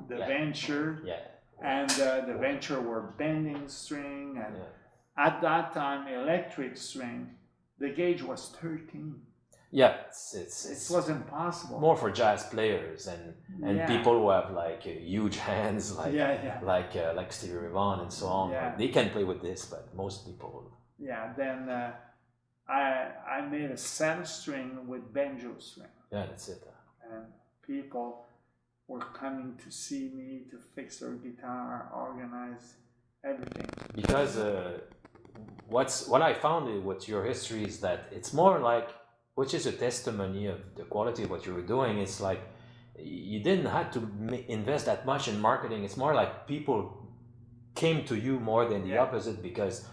Speaker 2: Venture.
Speaker 1: Yeah.
Speaker 2: And the Venture were bending string, and at that time, electric string, the gauge was 13.
Speaker 1: Yeah,
Speaker 2: it was impossible.
Speaker 1: More for jazz players and people who have like huge hands, like Stevie Ray Vaughan and so on.
Speaker 2: Yeah.
Speaker 1: They can play with this, but most people.
Speaker 2: Yeah. Then I made a center string with banjo string.
Speaker 1: Yeah, that's it.
Speaker 2: And people were coming to see me to fix their guitar, organize everything.
Speaker 1: Because what I found with your history is that it's more like, which is a testimony of the quality of what you were doing. It's like you didn't have to invest that much in marketing. It's more like people came to you more than the opposite, because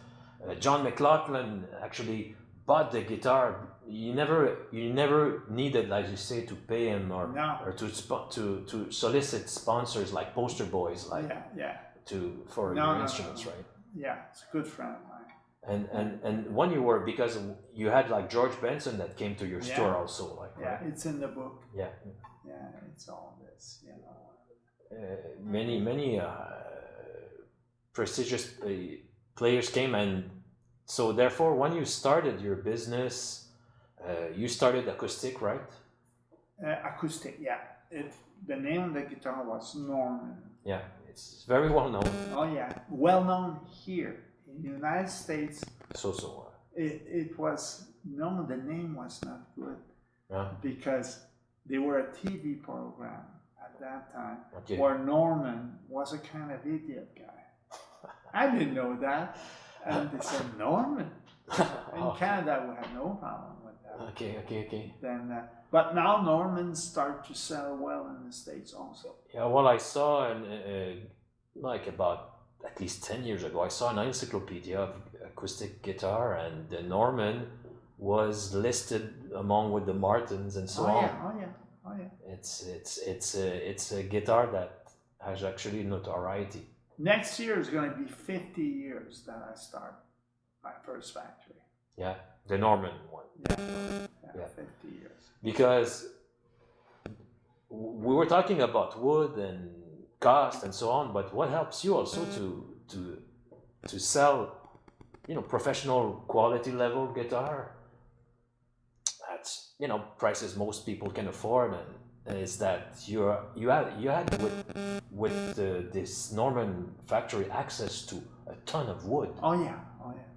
Speaker 1: John McLaughlin actually bought the guitar. You never needed, like you say, to pay him or to solicit sponsors like poster boys, like for your instruments, right?
Speaker 2: Yeah, it's a good friend of mine.
Speaker 1: And when you were, because you had like George Benson that came to your store also, like right?
Speaker 2: It's in the book.
Speaker 1: Yeah,
Speaker 2: it's all this, you know.
Speaker 1: Many prestigious players came, and so therefore when you started your business, you started acoustic, right?
Speaker 2: Acoustic, yeah. The name of the guitar was Norman.
Speaker 1: Yeah, it's very well known.
Speaker 2: Oh yeah, well known here. In the United States, it was no. The name was not good because they were a TV program at that time where Norman was a kind of idiot guy. I didn't know that, and they said Norman. In Canada, we had no problem with that.
Speaker 1: Okay.
Speaker 2: Then, but now Normans start to sell well in the States also.
Speaker 1: Yeah, well, I saw like about at least 10 years ago, I saw an encyclopedia of acoustic guitar, and the Norman was listed along with the Martins and so on.
Speaker 2: Oh yeah.
Speaker 1: It's a guitar that has actually notoriety.
Speaker 2: Next year is going to be 50 years that I start my first factory.
Speaker 1: Yeah, the Norman one.
Speaker 2: Yeah, 50 years.
Speaker 1: Because we were talking about wood and cost and so on, but what helps you also to sell, professional quality level guitar at prices most people can afford, and is that you had with this Norman factory access to a ton of wood.
Speaker 2: Oh yeah,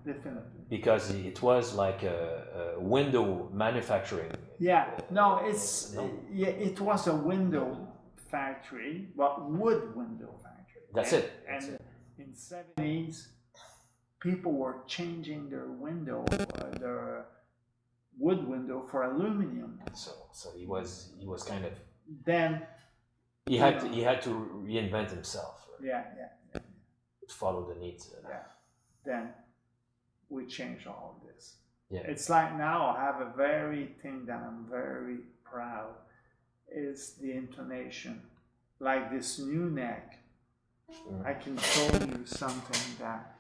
Speaker 2: definitely.
Speaker 1: Because it was like a window manufacturing.
Speaker 2: Yeah, it was a window factory, but wood window factory.
Speaker 1: That's it.
Speaker 2: In 70s, people were changing their window, their wood window for aluminum.
Speaker 1: So he was kind of.
Speaker 2: Then
Speaker 1: he had to reinvent himself.
Speaker 2: Yeah.
Speaker 1: To follow the needs.
Speaker 2: Then we changed all of this.
Speaker 1: Yeah.
Speaker 2: It's like now I have a very thing that I'm very proud. Is the intonation, like this new neck. I can show you something that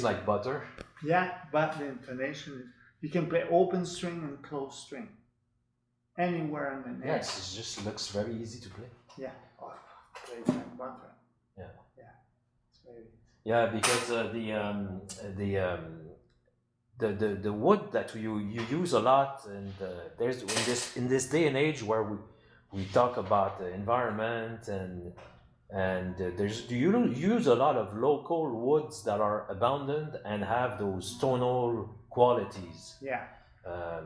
Speaker 3: tastes like butter.
Speaker 2: Yeah, but the intonation, you can play open string and closed string. Anywhere in the neck.
Speaker 3: Yes, it just looks very easy to play.
Speaker 2: Yeah. Oh, plays like butter.
Speaker 3: Yeah.
Speaker 2: Yeah. It's very easy.
Speaker 3: Yeah, because the wood that you use a lot, and there's in this day and age where we talk about the environment and do you use a lot of local woods that are abundant and have those tonal qualities.
Speaker 2: Yeah.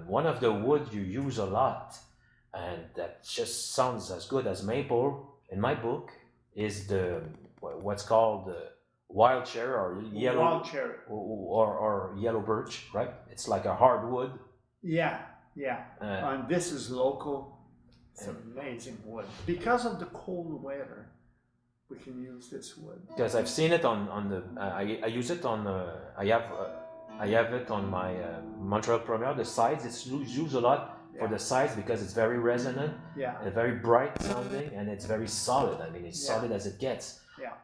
Speaker 3: One of the wood you use a lot, and that just sounds as good as maple in my book, is the what's called wild cherry or yellow
Speaker 2: wild cherry
Speaker 3: or yellow birch, right? It's like a hardwood.
Speaker 2: Yeah, yeah. And this is local. It's amazing wood. Because of the cold weather, we can use this wood.
Speaker 3: Because I've seen it on the. I use it on. I have it on my Montreal Premier. The sides, it's used a lot for the sides because it's very resonant, very bright sounding, and it's very solid. I mean, it's solid as it gets.
Speaker 2: Yeah.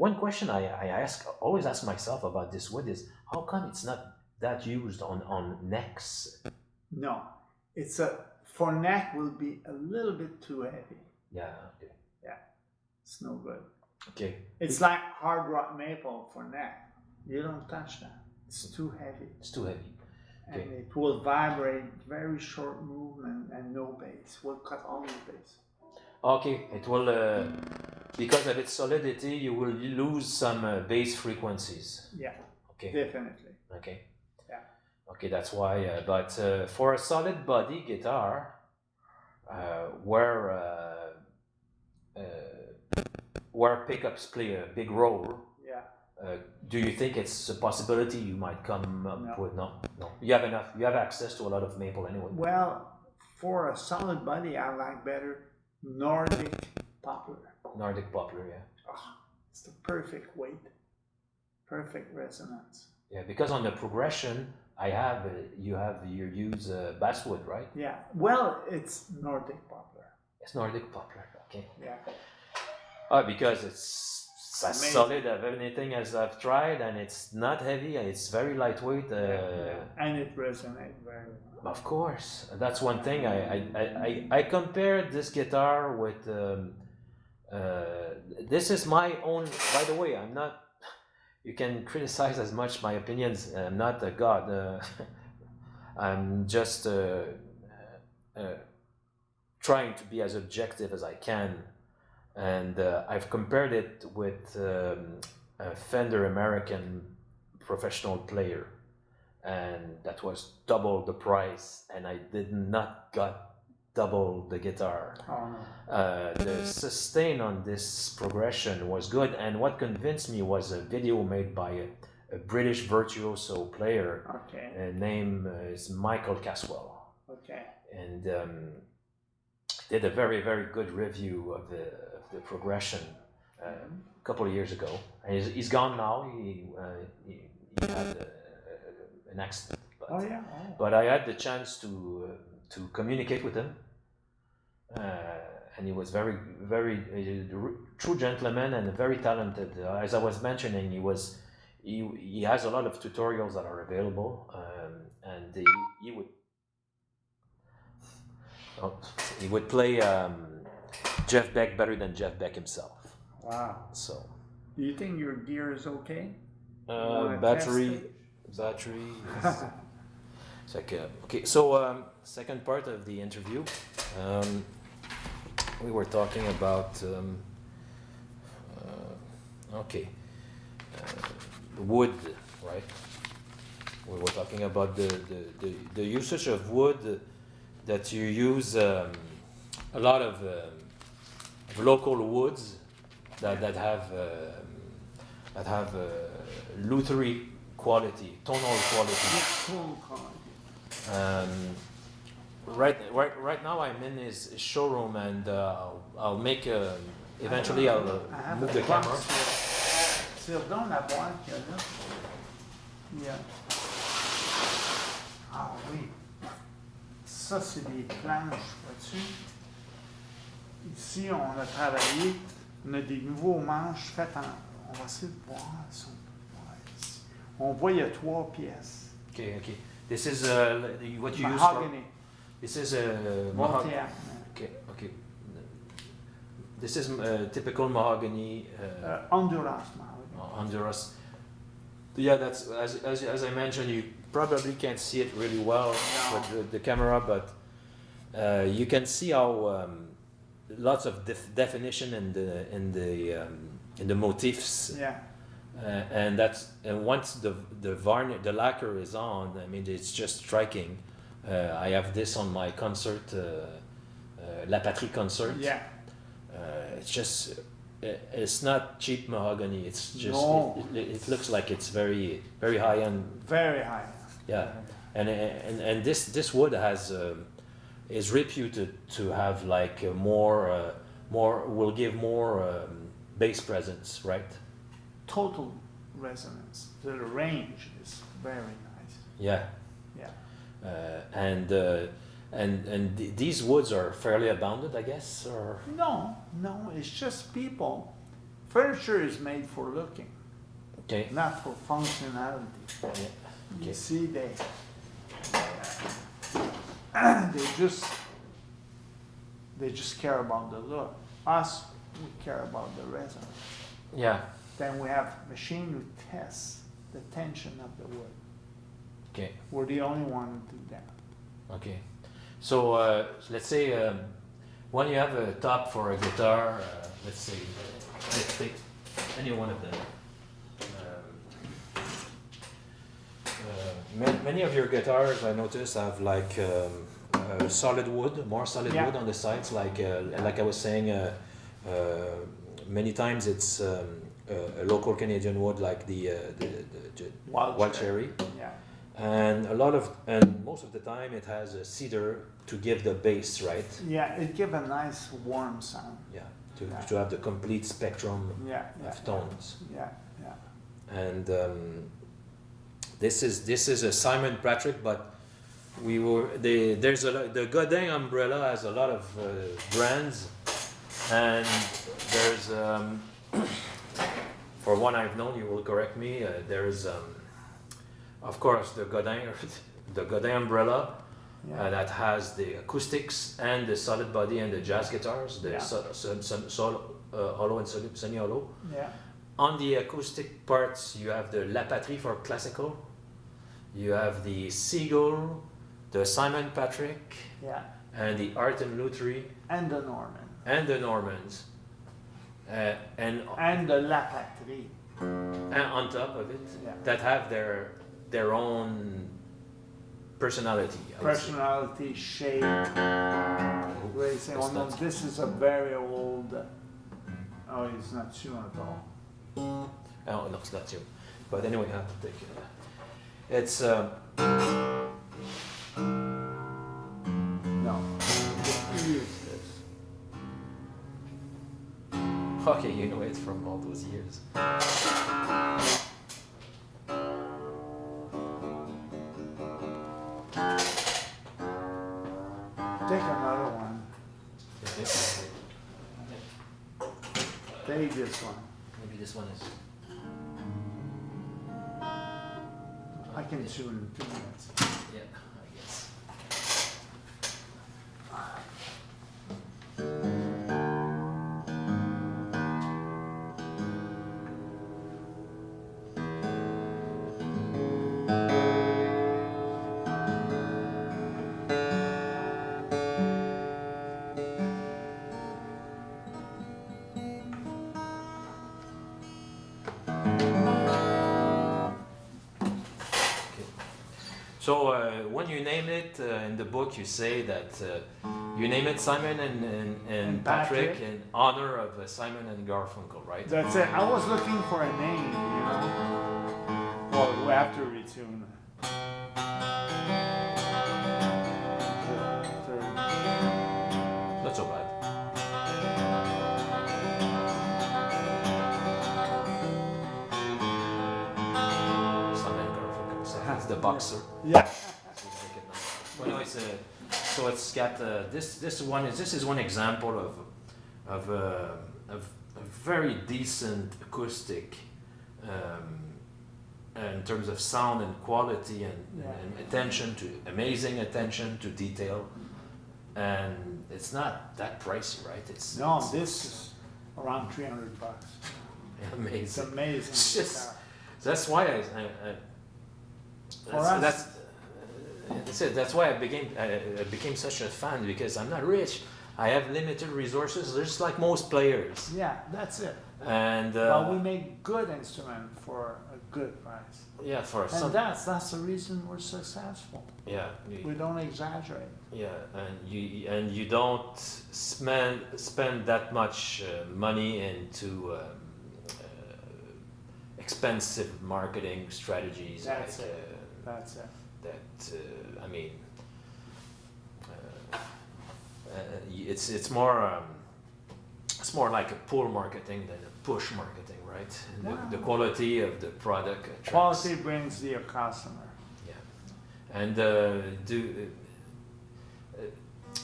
Speaker 3: One question I always ask myself about this wood is how come it's not that used on necks?
Speaker 2: No, for neck will be a little bit too heavy.
Speaker 3: Yeah. Okay.
Speaker 2: Yeah, it's no good.
Speaker 3: Okay.
Speaker 2: It's like hard rock maple for neck. You don't touch that. It's too heavy.
Speaker 3: It's too heavy. Okay.
Speaker 2: And it will vibrate, very short movement and no bass. We'll cut all the bass.
Speaker 3: Okay, it will, because of its solidity, you will lose some bass frequencies.
Speaker 2: Yeah,
Speaker 3: okay.
Speaker 2: Definitely.
Speaker 3: Okay.
Speaker 2: Yeah.
Speaker 3: Okay, that's why, but for a solid body guitar, where pickups play a big role, do you think it's a possibility you might come up with? No. You have enough. You have access to a lot of maple anyway.
Speaker 2: Well, for a solid body, I like better Nordic poplar.
Speaker 3: Nordic poplar, yeah.
Speaker 2: Oh, it's the perfect weight, perfect resonance.
Speaker 3: Yeah, because on the progression, you use basswood, right?
Speaker 2: Yeah. Well, it's Nordic poplar.
Speaker 3: It's Nordic poplar. Okay.
Speaker 2: Yeah.
Speaker 3: Because it's as solid as anything as I've tried, and it's not heavy. It's very lightweight.
Speaker 2: And it resonates very well.
Speaker 3: Of course, that's one thing. I compared this guitar with. This is my own. By the way, I'm not. You can criticize as much my opinions. I'm not a god. I'm just trying to be as objective as I can. And I've compared it with a Fender American professional player, and that was double the price, and I did not got double the guitar.
Speaker 2: Oh, no.
Speaker 3: The sustain on this progression was good, and what convinced me was a video made by a British virtuoso player.
Speaker 2: Okay.
Speaker 3: Name is Michael Caswell.
Speaker 2: Okay.
Speaker 3: And did a very, very good review of the progression a couple of years ago. And he's gone now. He had an accident. But I had the chance to communicate with him, and he was very, very true gentleman and very talented. As I was mentioning, he has a lot of tutorials that are available, and he would play Jeff Beck better than Jeff Beck himself.
Speaker 2: Wow.
Speaker 3: So.
Speaker 2: Do you think your gear is okay?
Speaker 3: Battery. Is, it's like okay. So second part of the interview, we were talking about wood, right? We were talking about the usage of wood, that you use a lot of local woods that have luthery quality, tonal quality.
Speaker 2: Tonal quality.
Speaker 3: Right now I'm in his showroom, and I'll make eventually I'll move the camera.
Speaker 2: Dans la boîte qu'il y a là. Yeah. Ah oui. Ça, c'est des planches, vois-tu? Ici, on a travaillé, on a des nouveaux manches faites en... On va essayer de voir si on peut voir ici. On voit il y a 3 pièces.
Speaker 3: Okay, okay. This is what you use for.
Speaker 2: Mahogany.
Speaker 3: This is
Speaker 2: Mahogany.
Speaker 3: Okay, okay. This is typical mahogany.
Speaker 2: Honduras mahogany.
Speaker 3: Honduras. Yeah, that's as I mentioned. You probably can't see it really well with the camera, but you can see how lots of definition in the motifs.
Speaker 2: Yeah.
Speaker 3: And once the lacquer is on, I mean, it's just striking. I have this on my concert, La Patrie concert.
Speaker 2: Yeah.
Speaker 3: It's just, it's not cheap mahogany. It's just,
Speaker 2: No.
Speaker 3: it looks like it's very, very high end.
Speaker 2: Very high.
Speaker 3: Yeah, and this wood is reputed to have like will give more bass presence, right?
Speaker 2: Total resonance. The range is very nice.
Speaker 3: Yeah.
Speaker 2: Yeah.
Speaker 3: And these woods are fairly abundant, I guess, or
Speaker 2: No, it's just people. Furniture is made for looking,
Speaker 3: okay.
Speaker 2: not for functionality.
Speaker 3: Yeah.
Speaker 2: You
Speaker 3: Okay.
Speaker 2: see, they just care about the look. Us, we care about the resonance.
Speaker 3: Yeah.
Speaker 2: Then we have machine who tests the tension of the wood.
Speaker 3: Okay.
Speaker 2: We're the only one who do that.
Speaker 3: Okay. So let's say when you have a top for a guitar, let's say let's take any one of them. Many of your guitars, I noticed, have like solid wood, more solid wood on the sides. Like I was saying, many times it's a local Canadian wood, like the wild cherry.
Speaker 2: Yeah.
Speaker 3: And most of the time it has a cedar to give the bass, right?
Speaker 2: Yeah, it gives a nice warm sound.
Speaker 3: Yeah, to have the complete spectrum of tones.
Speaker 2: Yeah.
Speaker 3: And this is a Simon Patrick, but the Godin umbrella has a lot of brands, and there's for one I've known, you will correct me. There's of course the Godin umbrella that has the acoustics and the solid body and the jazz guitars, the hollow and semi-hollow.
Speaker 2: Yeah.
Speaker 3: On the acoustic parts, you have the La Patrie for classical. You have the Seagull, the Simon Patrick, and the Art and Lutherie,
Speaker 2: and the Norman,
Speaker 3: and the Normans, and
Speaker 2: the La Patrie,
Speaker 3: and on top of it, that have their own personality.
Speaker 2: Personality, shape. They say, "Oh no, this is a very old." Oh, it's not tuned at all.
Speaker 3: Oh no, it's not tuned. But anyway, I have to take it. It's
Speaker 2: No, use this.
Speaker 3: Okay, you know it from all those years.
Speaker 2: Take another one. Take this one.
Speaker 3: Maybe this one is.
Speaker 2: I can tune in 2 minutes.
Speaker 3: Yeah, I guess. So when you name it in the book, you say that you name it Simon and Patrick in honor of Simon and Garfunkel, right?
Speaker 2: That's it. I was looking for a name, you know. Well, we have to retune.
Speaker 3: Not so bad. Simon and Garfunkel. So that's the boxer.
Speaker 2: Yeah.
Speaker 3: Well, no, so it's got this is one example of a very decent acoustic in terms of sound and quality and attention to amazing attention to detail, and it's not that pricey, right?
Speaker 2: This is around $300.
Speaker 3: Amazing.
Speaker 2: It's amazing.
Speaker 3: It's just, that's why that's why I became such a fan, because I'm not rich. I have limited resources, just like most players.
Speaker 2: Yeah, that's it.
Speaker 3: And
Speaker 2: but we make good instrument for a good price.
Speaker 3: Yeah, for
Speaker 2: and
Speaker 3: some.
Speaker 2: That's the reason we're successful.
Speaker 3: Yeah.
Speaker 2: We don't exaggerate.
Speaker 3: Yeah, and you don't spend that much money into expensive marketing strategies.
Speaker 2: That's it. That's it.
Speaker 3: That I mean, it's more like a pull marketing than a push marketing, right? The quality of the product attracts.
Speaker 2: Quality brings the customer.
Speaker 3: Yeah, and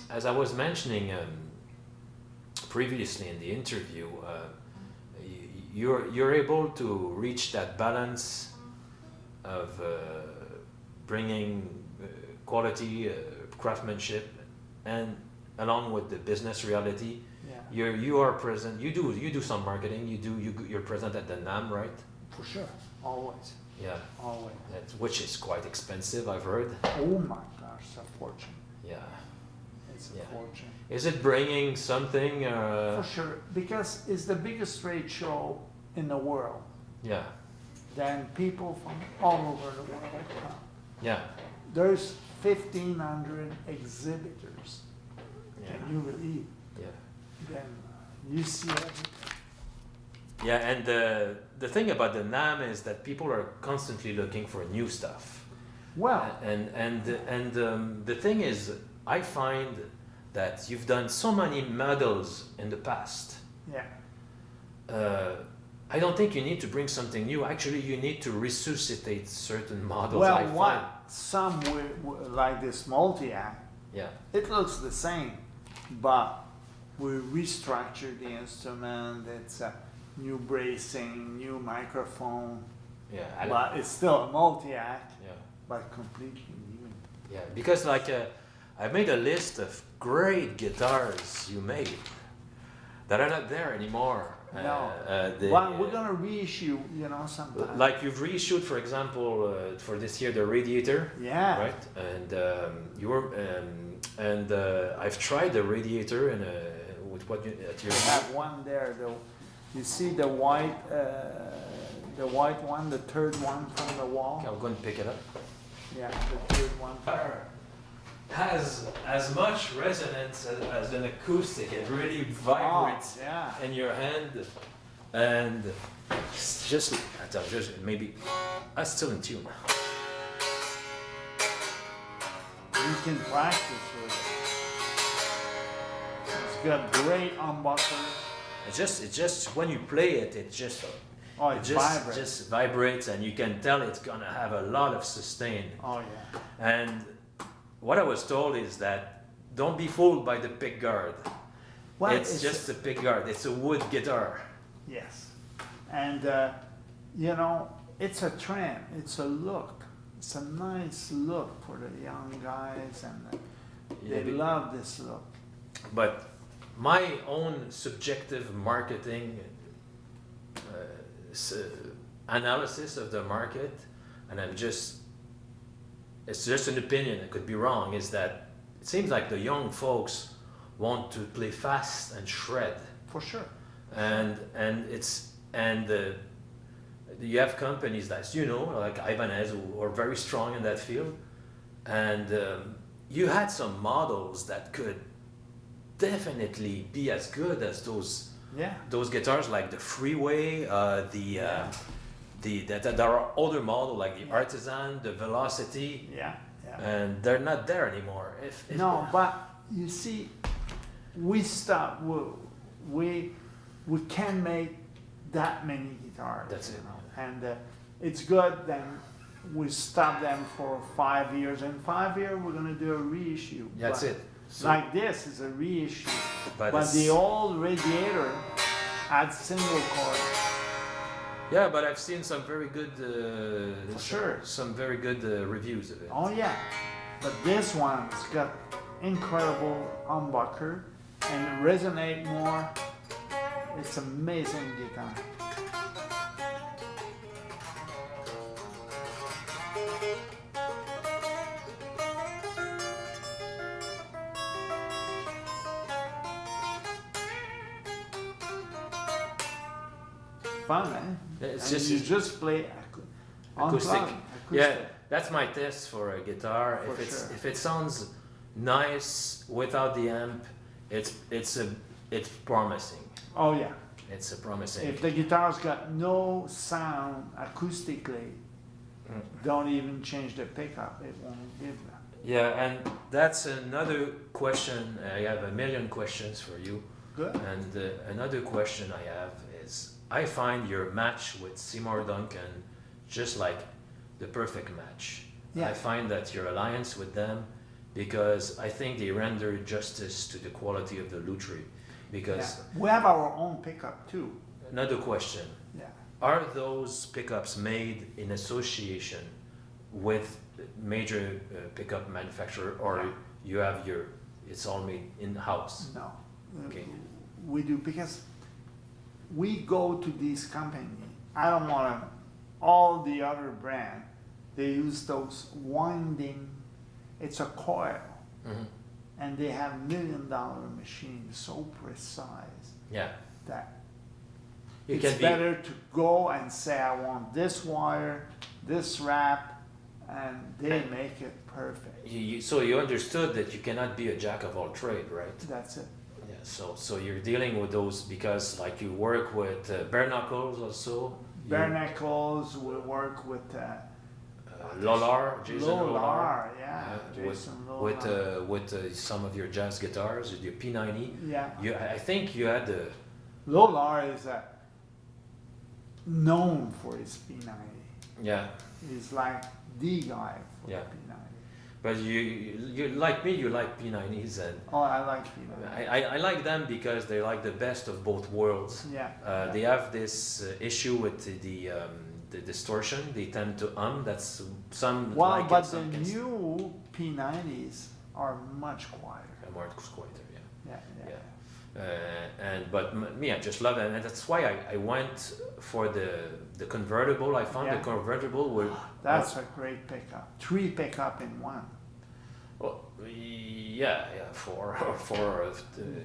Speaker 3: as I was mentioning previously in the interview, you're able to reach that balance of bringing quality, craftsmanship, and along with the business reality.
Speaker 2: Yeah.
Speaker 3: You are present. You do some marketing. You're present at the NAM, right?
Speaker 2: For sure, always.
Speaker 3: Yeah.
Speaker 2: Always.
Speaker 3: Which is quite expensive, I've heard.
Speaker 2: Oh my gosh, it's a fortune.
Speaker 3: Yeah.
Speaker 2: It's a fortune.
Speaker 3: Is it bringing something?
Speaker 2: For sure, because it's the biggest trade show in the world.
Speaker 3: Yeah.
Speaker 2: Then people from all over the world come.
Speaker 3: Yeah.
Speaker 2: There's 1,500 exhibitors.
Speaker 3: Yeah.
Speaker 2: Can you believe?
Speaker 3: Yeah.
Speaker 2: Then you see everything.
Speaker 3: Yeah, and the thing about the NAM is that people are constantly looking for new stuff.
Speaker 2: Well,
Speaker 3: and the thing is, I find that you've done so many models in the past.
Speaker 2: Yeah.
Speaker 3: I don't think you need to bring something new. Actually, you need to resuscitate certain models.
Speaker 2: Well, some like this multi-act.
Speaker 3: Yeah.
Speaker 2: It looks the same, but we restructured the instrument. It's a new bracing, new microphone.
Speaker 3: Yeah.
Speaker 2: But it's still a multi-act.
Speaker 3: Yeah.
Speaker 2: But completely new.
Speaker 3: Yeah, because like I made a list of great guitars you made that are not there anymore.
Speaker 2: No. We're gonna reissue, sometime.
Speaker 3: Like you've reissued, for example, for this year the Radiator.
Speaker 2: Yeah.
Speaker 3: Right. And I've tried the Radiator and with what you at your.
Speaker 2: I have one there though. You see the white one, the third one from the wall.
Speaker 3: Okay, I'll go and pick it up.
Speaker 2: Yeah, the third one.
Speaker 3: Has as much resonance as an acoustic. It really vibrates in your hand, and just maybe that's still in tune.
Speaker 2: You can practice with it. It's got great humbuckers.
Speaker 3: It just when you play it, it just vibrates, and you can tell it's gonna have a lot of sustain.
Speaker 2: Oh yeah.
Speaker 3: And what I was told is that don't be fooled by the pickguard. Well, it's just a pickguard. It's a wood guitar.
Speaker 2: Yes, and it's a trend. It's a look. It's a nice look for the young guys, and they love this look.
Speaker 3: But my own subjective marketing analysis of the market, and it's just an opinion, it could be wrong, is that it seems like the young folks want to play fast and shred.
Speaker 2: For sure.
Speaker 3: And you have companies that, like Ibanez, who are very strong in that field. And you had some models that could definitely be as good as those guitars, like the Freeway, there are other models like the Artisan, the Velocity, and they're not there anymore.
Speaker 2: But you see, we stopped. We can't make that many guitars.
Speaker 3: That's it.
Speaker 2: And it's good. Then we stop them for 5 years. In 5 years, we're gonna do a reissue.
Speaker 3: That's it. So,
Speaker 2: like this is a reissue.
Speaker 3: But
Speaker 2: the old Radiator had single coil.
Speaker 3: Yeah, but I've seen some very good,
Speaker 2: For sure.
Speaker 3: some very good reviews of it.
Speaker 2: Oh yeah, but this one's got incredible humbucker and resonate more. It's amazing guitar. Fun, eh?
Speaker 3: It's
Speaker 2: And
Speaker 3: just
Speaker 2: you just play
Speaker 3: acoustic.
Speaker 2: unplugged,
Speaker 3: Yeah, that's my test for a guitar.
Speaker 2: For
Speaker 3: If
Speaker 2: sure.
Speaker 3: if it sounds nice without the amp, it's promising.
Speaker 2: Oh yeah.
Speaker 3: It's a promising.
Speaker 2: If the guitar's got no sound acoustically, don't even change the pickup. It won't give that.
Speaker 3: Yeah, and that's another question. I have a million questions for you.
Speaker 2: Good.
Speaker 3: And another question I have is, I find your match with Seymour Duncan just like the perfect match.
Speaker 2: Yeah.
Speaker 3: I find that your alliance with them, because I think they render justice to the quality of the lutherie. Because
Speaker 2: Yeah. We have our own pickup too.
Speaker 3: another question,
Speaker 2: Yeah.
Speaker 3: are those pickups made in association with major pickup manufacturer, or
Speaker 2: Yeah.
Speaker 3: you have it's all made in-house?
Speaker 2: No.
Speaker 3: Okay.
Speaker 2: We do because we go to these companies. I don't want to. All the other brand, they use those winding. It's a coil,
Speaker 3: Mhm.
Speaker 2: and they have $1 million machines so precise
Speaker 3: Yeah.
Speaker 2: that
Speaker 3: You
Speaker 2: it's
Speaker 3: can be,
Speaker 2: better to go and say I want this wire, this wrap, and they make it perfect.
Speaker 3: so you understood that you cannot be a jack of all trade, right?
Speaker 2: That's it.
Speaker 3: Yeah, so you're dealing with those because like you work with bare knuckles also.
Speaker 2: Bare knuckles. We work with
Speaker 3: Lolar, Jason Lolar.
Speaker 2: Lolar, yeah,
Speaker 3: with
Speaker 2: Jason Lolar.
Speaker 3: with some of your jazz guitars, your P90.
Speaker 2: Yeah,
Speaker 3: I think you had the
Speaker 2: Lolar is known for his P90.
Speaker 3: yeah,
Speaker 2: He's like the guy for
Speaker 3: Yeah.
Speaker 2: P90.
Speaker 3: but you like me, you like P90s, and
Speaker 2: Oh, I like P90.
Speaker 3: I like them because they like the best of both worlds.
Speaker 2: Yeah.
Speaker 3: They have this issue with the distortion. They tend to That's some
Speaker 2: Well,
Speaker 3: like
Speaker 2: but
Speaker 3: it, some
Speaker 2: the
Speaker 3: can
Speaker 2: new P90s are much quieter.
Speaker 3: more quieter, yeah.
Speaker 2: Yeah.
Speaker 3: But me, I just love it, and that's why I went for the convertible. I found
Speaker 2: Yeah.
Speaker 3: the convertible with
Speaker 2: That's a great pickup. 3 pickup in one.
Speaker 3: well, yeah, for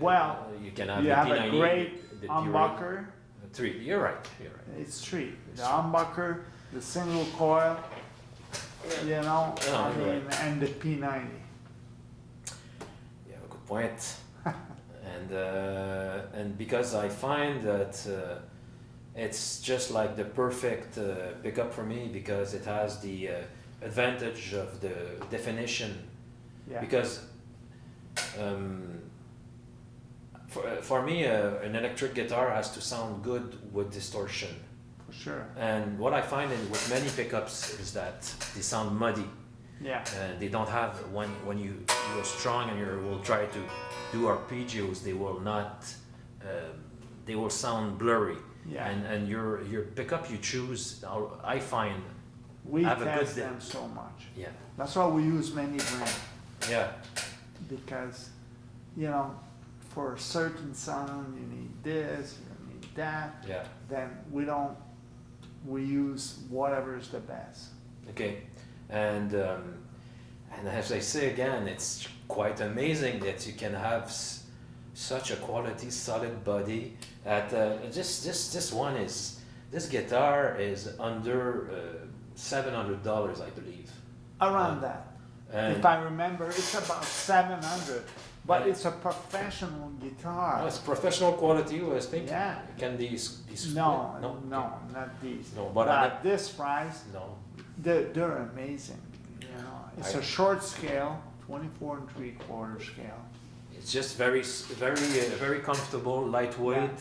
Speaker 2: Well,
Speaker 3: you can have
Speaker 2: You
Speaker 3: the
Speaker 2: have
Speaker 3: P90,
Speaker 2: a great
Speaker 3: the
Speaker 2: humbucker.
Speaker 3: 3. You're right.
Speaker 2: It's 3. The humbucker, the single coil, you know,
Speaker 3: Yeah,
Speaker 2: I
Speaker 3: you're
Speaker 2: mean, and the P90.
Speaker 3: Yeah, good point. And because I find that it's just like the perfect pickup for me, because it has the advantage of the definition.
Speaker 2: Yeah.
Speaker 3: Because for me, an electric guitar has to sound good with distortion.
Speaker 2: For sure.
Speaker 3: And what I find with many pickups is that they sound muddy.
Speaker 2: Yeah.
Speaker 3: They don't have, when you are strong and you will try to do arpeggios, they will not, they will sound blurry.
Speaker 2: Yeah.
Speaker 3: And your pickup you choose, I find,
Speaker 2: We
Speaker 3: have a good
Speaker 2: test
Speaker 3: day.
Speaker 2: them so much.
Speaker 3: yeah,
Speaker 2: That's why we use many brands.
Speaker 3: yeah,
Speaker 2: Because, you know, for a certain sound, you need this, you need that.
Speaker 3: yeah.
Speaker 2: Then we use whatever is the best.
Speaker 3: Okay, and as I say again, it's quite amazing that you can have such a quality, solid body. At this guitar is under $700, I believe.
Speaker 2: Around that.
Speaker 3: And
Speaker 2: If I remember, it's about 700, but
Speaker 3: Yeah.
Speaker 2: it's a professional guitar.
Speaker 3: it's professional quality. I think
Speaker 2: Yeah.
Speaker 3: it can be split.
Speaker 2: No,
Speaker 3: no,
Speaker 2: not these.
Speaker 3: No, but
Speaker 2: At this price,
Speaker 3: no.
Speaker 2: they're amazing. You know, it's
Speaker 3: I-
Speaker 2: a short scale, 24 3/4 scale.
Speaker 3: It's just very comfortable, lightweight,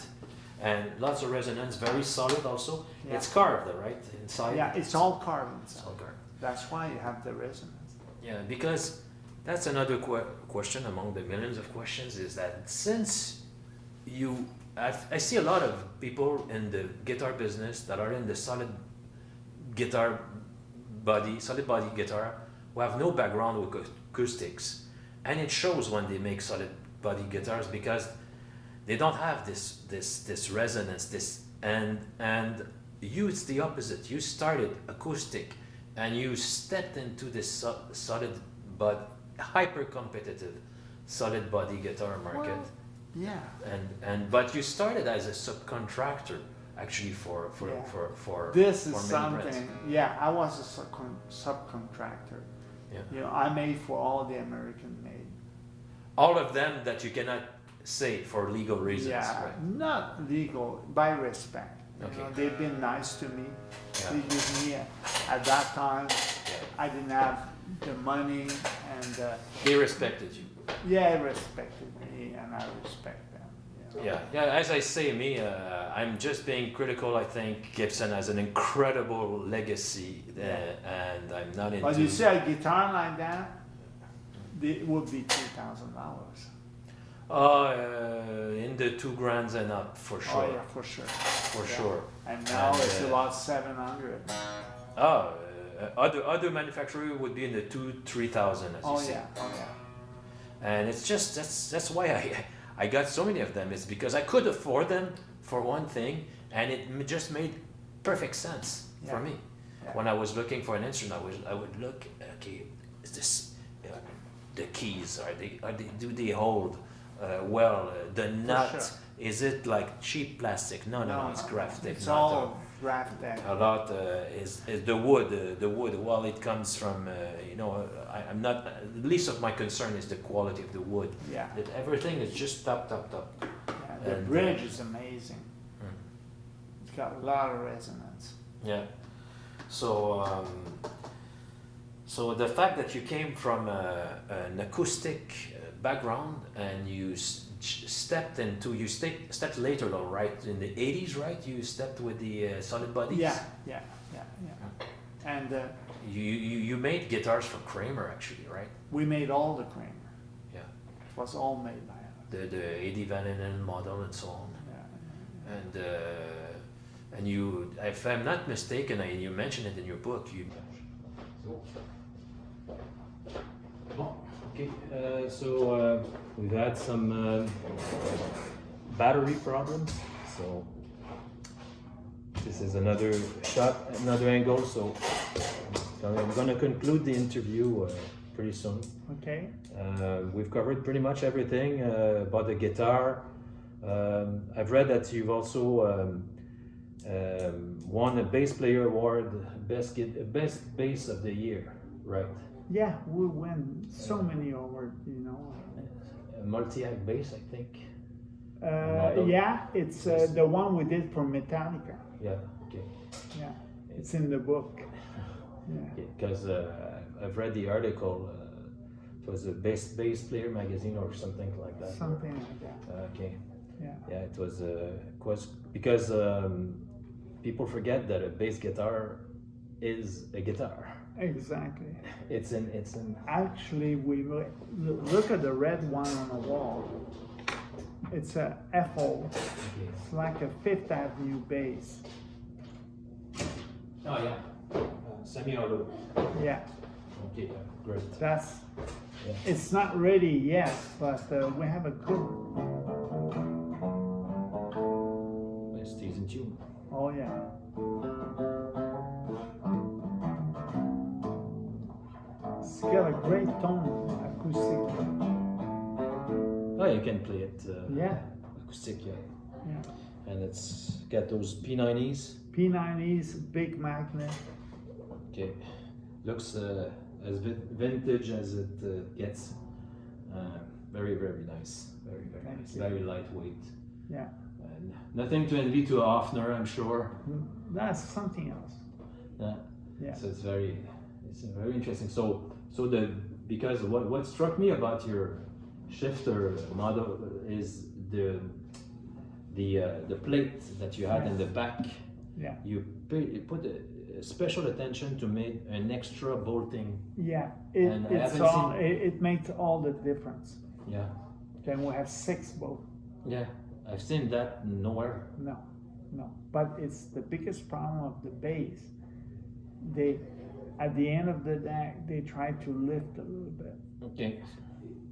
Speaker 3: and lots of resonance. Very solid also.
Speaker 2: Yeah.
Speaker 3: It's carved, right, inside.
Speaker 2: Yeah, it's all carbon.
Speaker 3: It's all carved.
Speaker 2: That's why you have the resonance.
Speaker 3: Yeah, because that's another question among the millions of questions, is that since you I see a lot of people in the guitar business that are in the solid body guitar, who have no background with acoustics, and it shows when they make solid body guitars because they don't have this resonance, and you, it's the opposite. You started acoustic and you stepped into this solid but hyper competitive solid body guitar market.
Speaker 2: Well, yeah.
Speaker 3: But you started as a subcontractor actually for
Speaker 2: This
Speaker 3: for
Speaker 2: is
Speaker 3: many brands.
Speaker 2: something. Yeah, I was a subcontractor.
Speaker 3: Yeah.
Speaker 2: You know, I made for all the American made.
Speaker 3: All of them that you cannot say for legal reasons,
Speaker 2: Yeah,
Speaker 3: right?
Speaker 2: not legal, by respect. You
Speaker 3: Okay.
Speaker 2: know, they've been nice to me.
Speaker 3: Yeah.
Speaker 2: They give me, at that time,
Speaker 3: Yeah.
Speaker 2: I didn't have the money, and
Speaker 3: They respected you.
Speaker 2: yeah, they respected me, and I respect them. You know.
Speaker 3: Yeah. As I say, I'm just being critical. I think Gibson has an incredible legacy, and I'm not into.
Speaker 2: But you see a guitar like that, it would be $2,000.
Speaker 3: In the $2,000 and up for sure.
Speaker 2: Oh yeah, for sure.
Speaker 3: For
Speaker 2: Yeah.
Speaker 3: sure.
Speaker 2: And now
Speaker 3: And,
Speaker 2: it's about 700.
Speaker 3: Other manufacturer would be in the 2,000-3,000 as you
Speaker 2: Oh
Speaker 3: say.
Speaker 2: yeah, oh yeah.
Speaker 3: And it's just that's why I got so many of them. It's because I could afford them for one thing, and it just made perfect sense for
Speaker 2: Yeah.
Speaker 3: me.
Speaker 2: Yeah.
Speaker 3: When I was looking for an instrument, I would look. Okay, is this the keys? Do they hold well? The nut,
Speaker 2: sure.
Speaker 3: is it like cheap plastic? No, it's graphic.
Speaker 2: It's
Speaker 3: not
Speaker 2: all graphic.
Speaker 3: a lot is the wood. The wood, well, it comes from I'm not. The least of my concern is the quality of the wood.
Speaker 2: Yeah.
Speaker 3: That everything is just top.
Speaker 2: Yeah, the
Speaker 3: And,
Speaker 2: bridge is amazing. It's got a lot of resonance.
Speaker 3: Yeah. So the fact that you came from an acoustic background and you stepped later though, right? In the 80s, right? You stepped with the solid bodies.
Speaker 2: Yeah. And
Speaker 3: You made guitars for Kramer actually, right?
Speaker 2: we made all the Kramer.
Speaker 3: Yeah.
Speaker 2: It was all made by us.
Speaker 3: The Eddie Van Halen model and so on.
Speaker 2: Yeah.
Speaker 3: And you, if I'm not mistaken, and you mentioned it in your book, you.
Speaker 4: Okay, we've had some battery problems, so this is another shot, another angle, so I'm going to conclude the interview pretty soon.
Speaker 2: Okay.
Speaker 4: We've covered pretty much everything about the guitar. I've read that you've also won a bass player award, best bass of the year, right?
Speaker 2: Yeah, we win so many awards, you know.
Speaker 4: A multi-act bass, I think.
Speaker 2: Yeah, it's the one we did for Metallica.
Speaker 4: Yeah, okay.
Speaker 2: Yeah, it's in the book. Yeah.
Speaker 4: Because I've read the article. It was a bass player magazine or something like that.
Speaker 2: Something like that.
Speaker 4: Okay.
Speaker 2: Yeah.
Speaker 4: Yeah, it was because people forget that a bass guitar is a guitar.
Speaker 2: Exactly.
Speaker 4: It's an.
Speaker 2: Actually, we look at the red one on the wall. It's a FO. It's like a Fifth Avenue bass.
Speaker 4: Oh yeah. Semi-auto.
Speaker 2: Yeah.
Speaker 4: Okay, great.
Speaker 2: That's.
Speaker 4: Yeah.
Speaker 2: It's not ready yet, but we have a good.
Speaker 4: It stays in tune.
Speaker 2: Oh yeah. It's got a great tone, acoustic.
Speaker 4: Oh, you can play it.
Speaker 2: Yeah.
Speaker 4: Acoustic, yeah.
Speaker 2: Yeah.
Speaker 4: And it's got those P90s.
Speaker 2: P90s, big magnet.
Speaker 4: Okay, looks as vintage as it gets. Very, very nice. Very, very
Speaker 2: Thank
Speaker 4: nice.
Speaker 2: you.
Speaker 4: Very lightweight.
Speaker 2: Yeah.
Speaker 4: And nothing to envy to Offner, I'm sure.
Speaker 2: That's something else.
Speaker 4: Yeah.
Speaker 2: Yeah.
Speaker 4: So it's very interesting. So because what struck me about your shifter model is the plate that you had in the back.
Speaker 2: Yeah.
Speaker 4: You put a special attention to make an extra bolting.
Speaker 2: Yeah.
Speaker 4: And I haven't
Speaker 2: It makes all the difference.
Speaker 4: Yeah.
Speaker 2: Then we have 6 bolts.
Speaker 4: Yeah. I've seen that nowhere.
Speaker 2: No, no. But it's the biggest problem of the bass. They, at the end of the neck, they try to lift a little bit.
Speaker 4: Okay.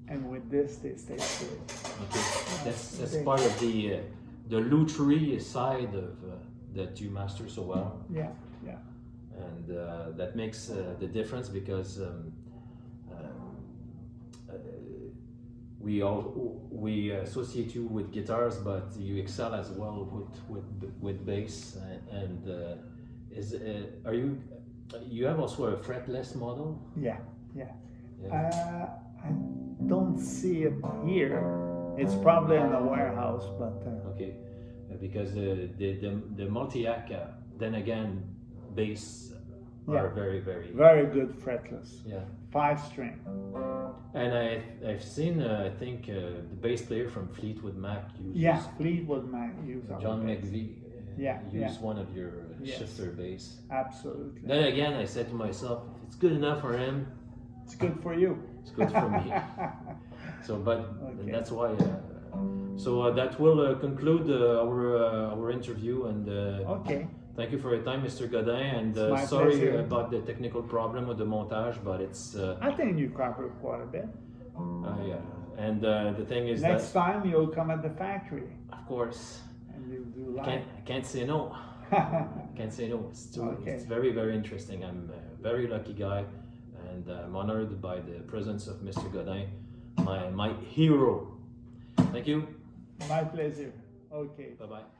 Speaker 2: And with this, they stay straight.
Speaker 4: Okay. That's part of the lutherie side of that you master so well.
Speaker 2: Yeah, yeah.
Speaker 4: And that makes the difference because we associate you with guitars, but you excel as well with bass. And are you have also a fretless model?
Speaker 2: Yeah, yeah. I don't see it here. It's probably in the warehouse, but
Speaker 4: okay, because the multi-act, then again, bass are very
Speaker 2: very good fretless.
Speaker 4: Yeah.
Speaker 2: 5-string.
Speaker 4: And I've seen I think the bass player from Fleetwood Mac uses
Speaker 2: Fleetwood Mac use our
Speaker 4: John
Speaker 2: bass.
Speaker 4: McVie use one of your shifter bass.
Speaker 2: Absolutely.
Speaker 4: Then again, I said to myself, if it's good enough for him,
Speaker 2: It's good for you.
Speaker 4: it's good for me. So, but
Speaker 2: Okay.
Speaker 4: that's why. So that will conclude our interview, and
Speaker 2: Okay.
Speaker 4: thank you for your time, Mr. Godin. And
Speaker 2: It's my
Speaker 4: sorry
Speaker 2: pleasure.
Speaker 4: about the technical problem with the montage, but it's
Speaker 2: I think you covered quite a bit.
Speaker 4: yeah. And the thing is
Speaker 2: Next
Speaker 4: that,
Speaker 2: time you'll come at the factory
Speaker 4: of course,
Speaker 2: and you'll do
Speaker 4: I
Speaker 2: live.
Speaker 4: can't say no. Can't say no.
Speaker 2: Okay.
Speaker 4: It's very interesting. I'm a very lucky guy, and I'm honored by the presence of Mr. Godin, my hero. Thank you.
Speaker 2: My pleasure. Okay.
Speaker 4: Bye bye.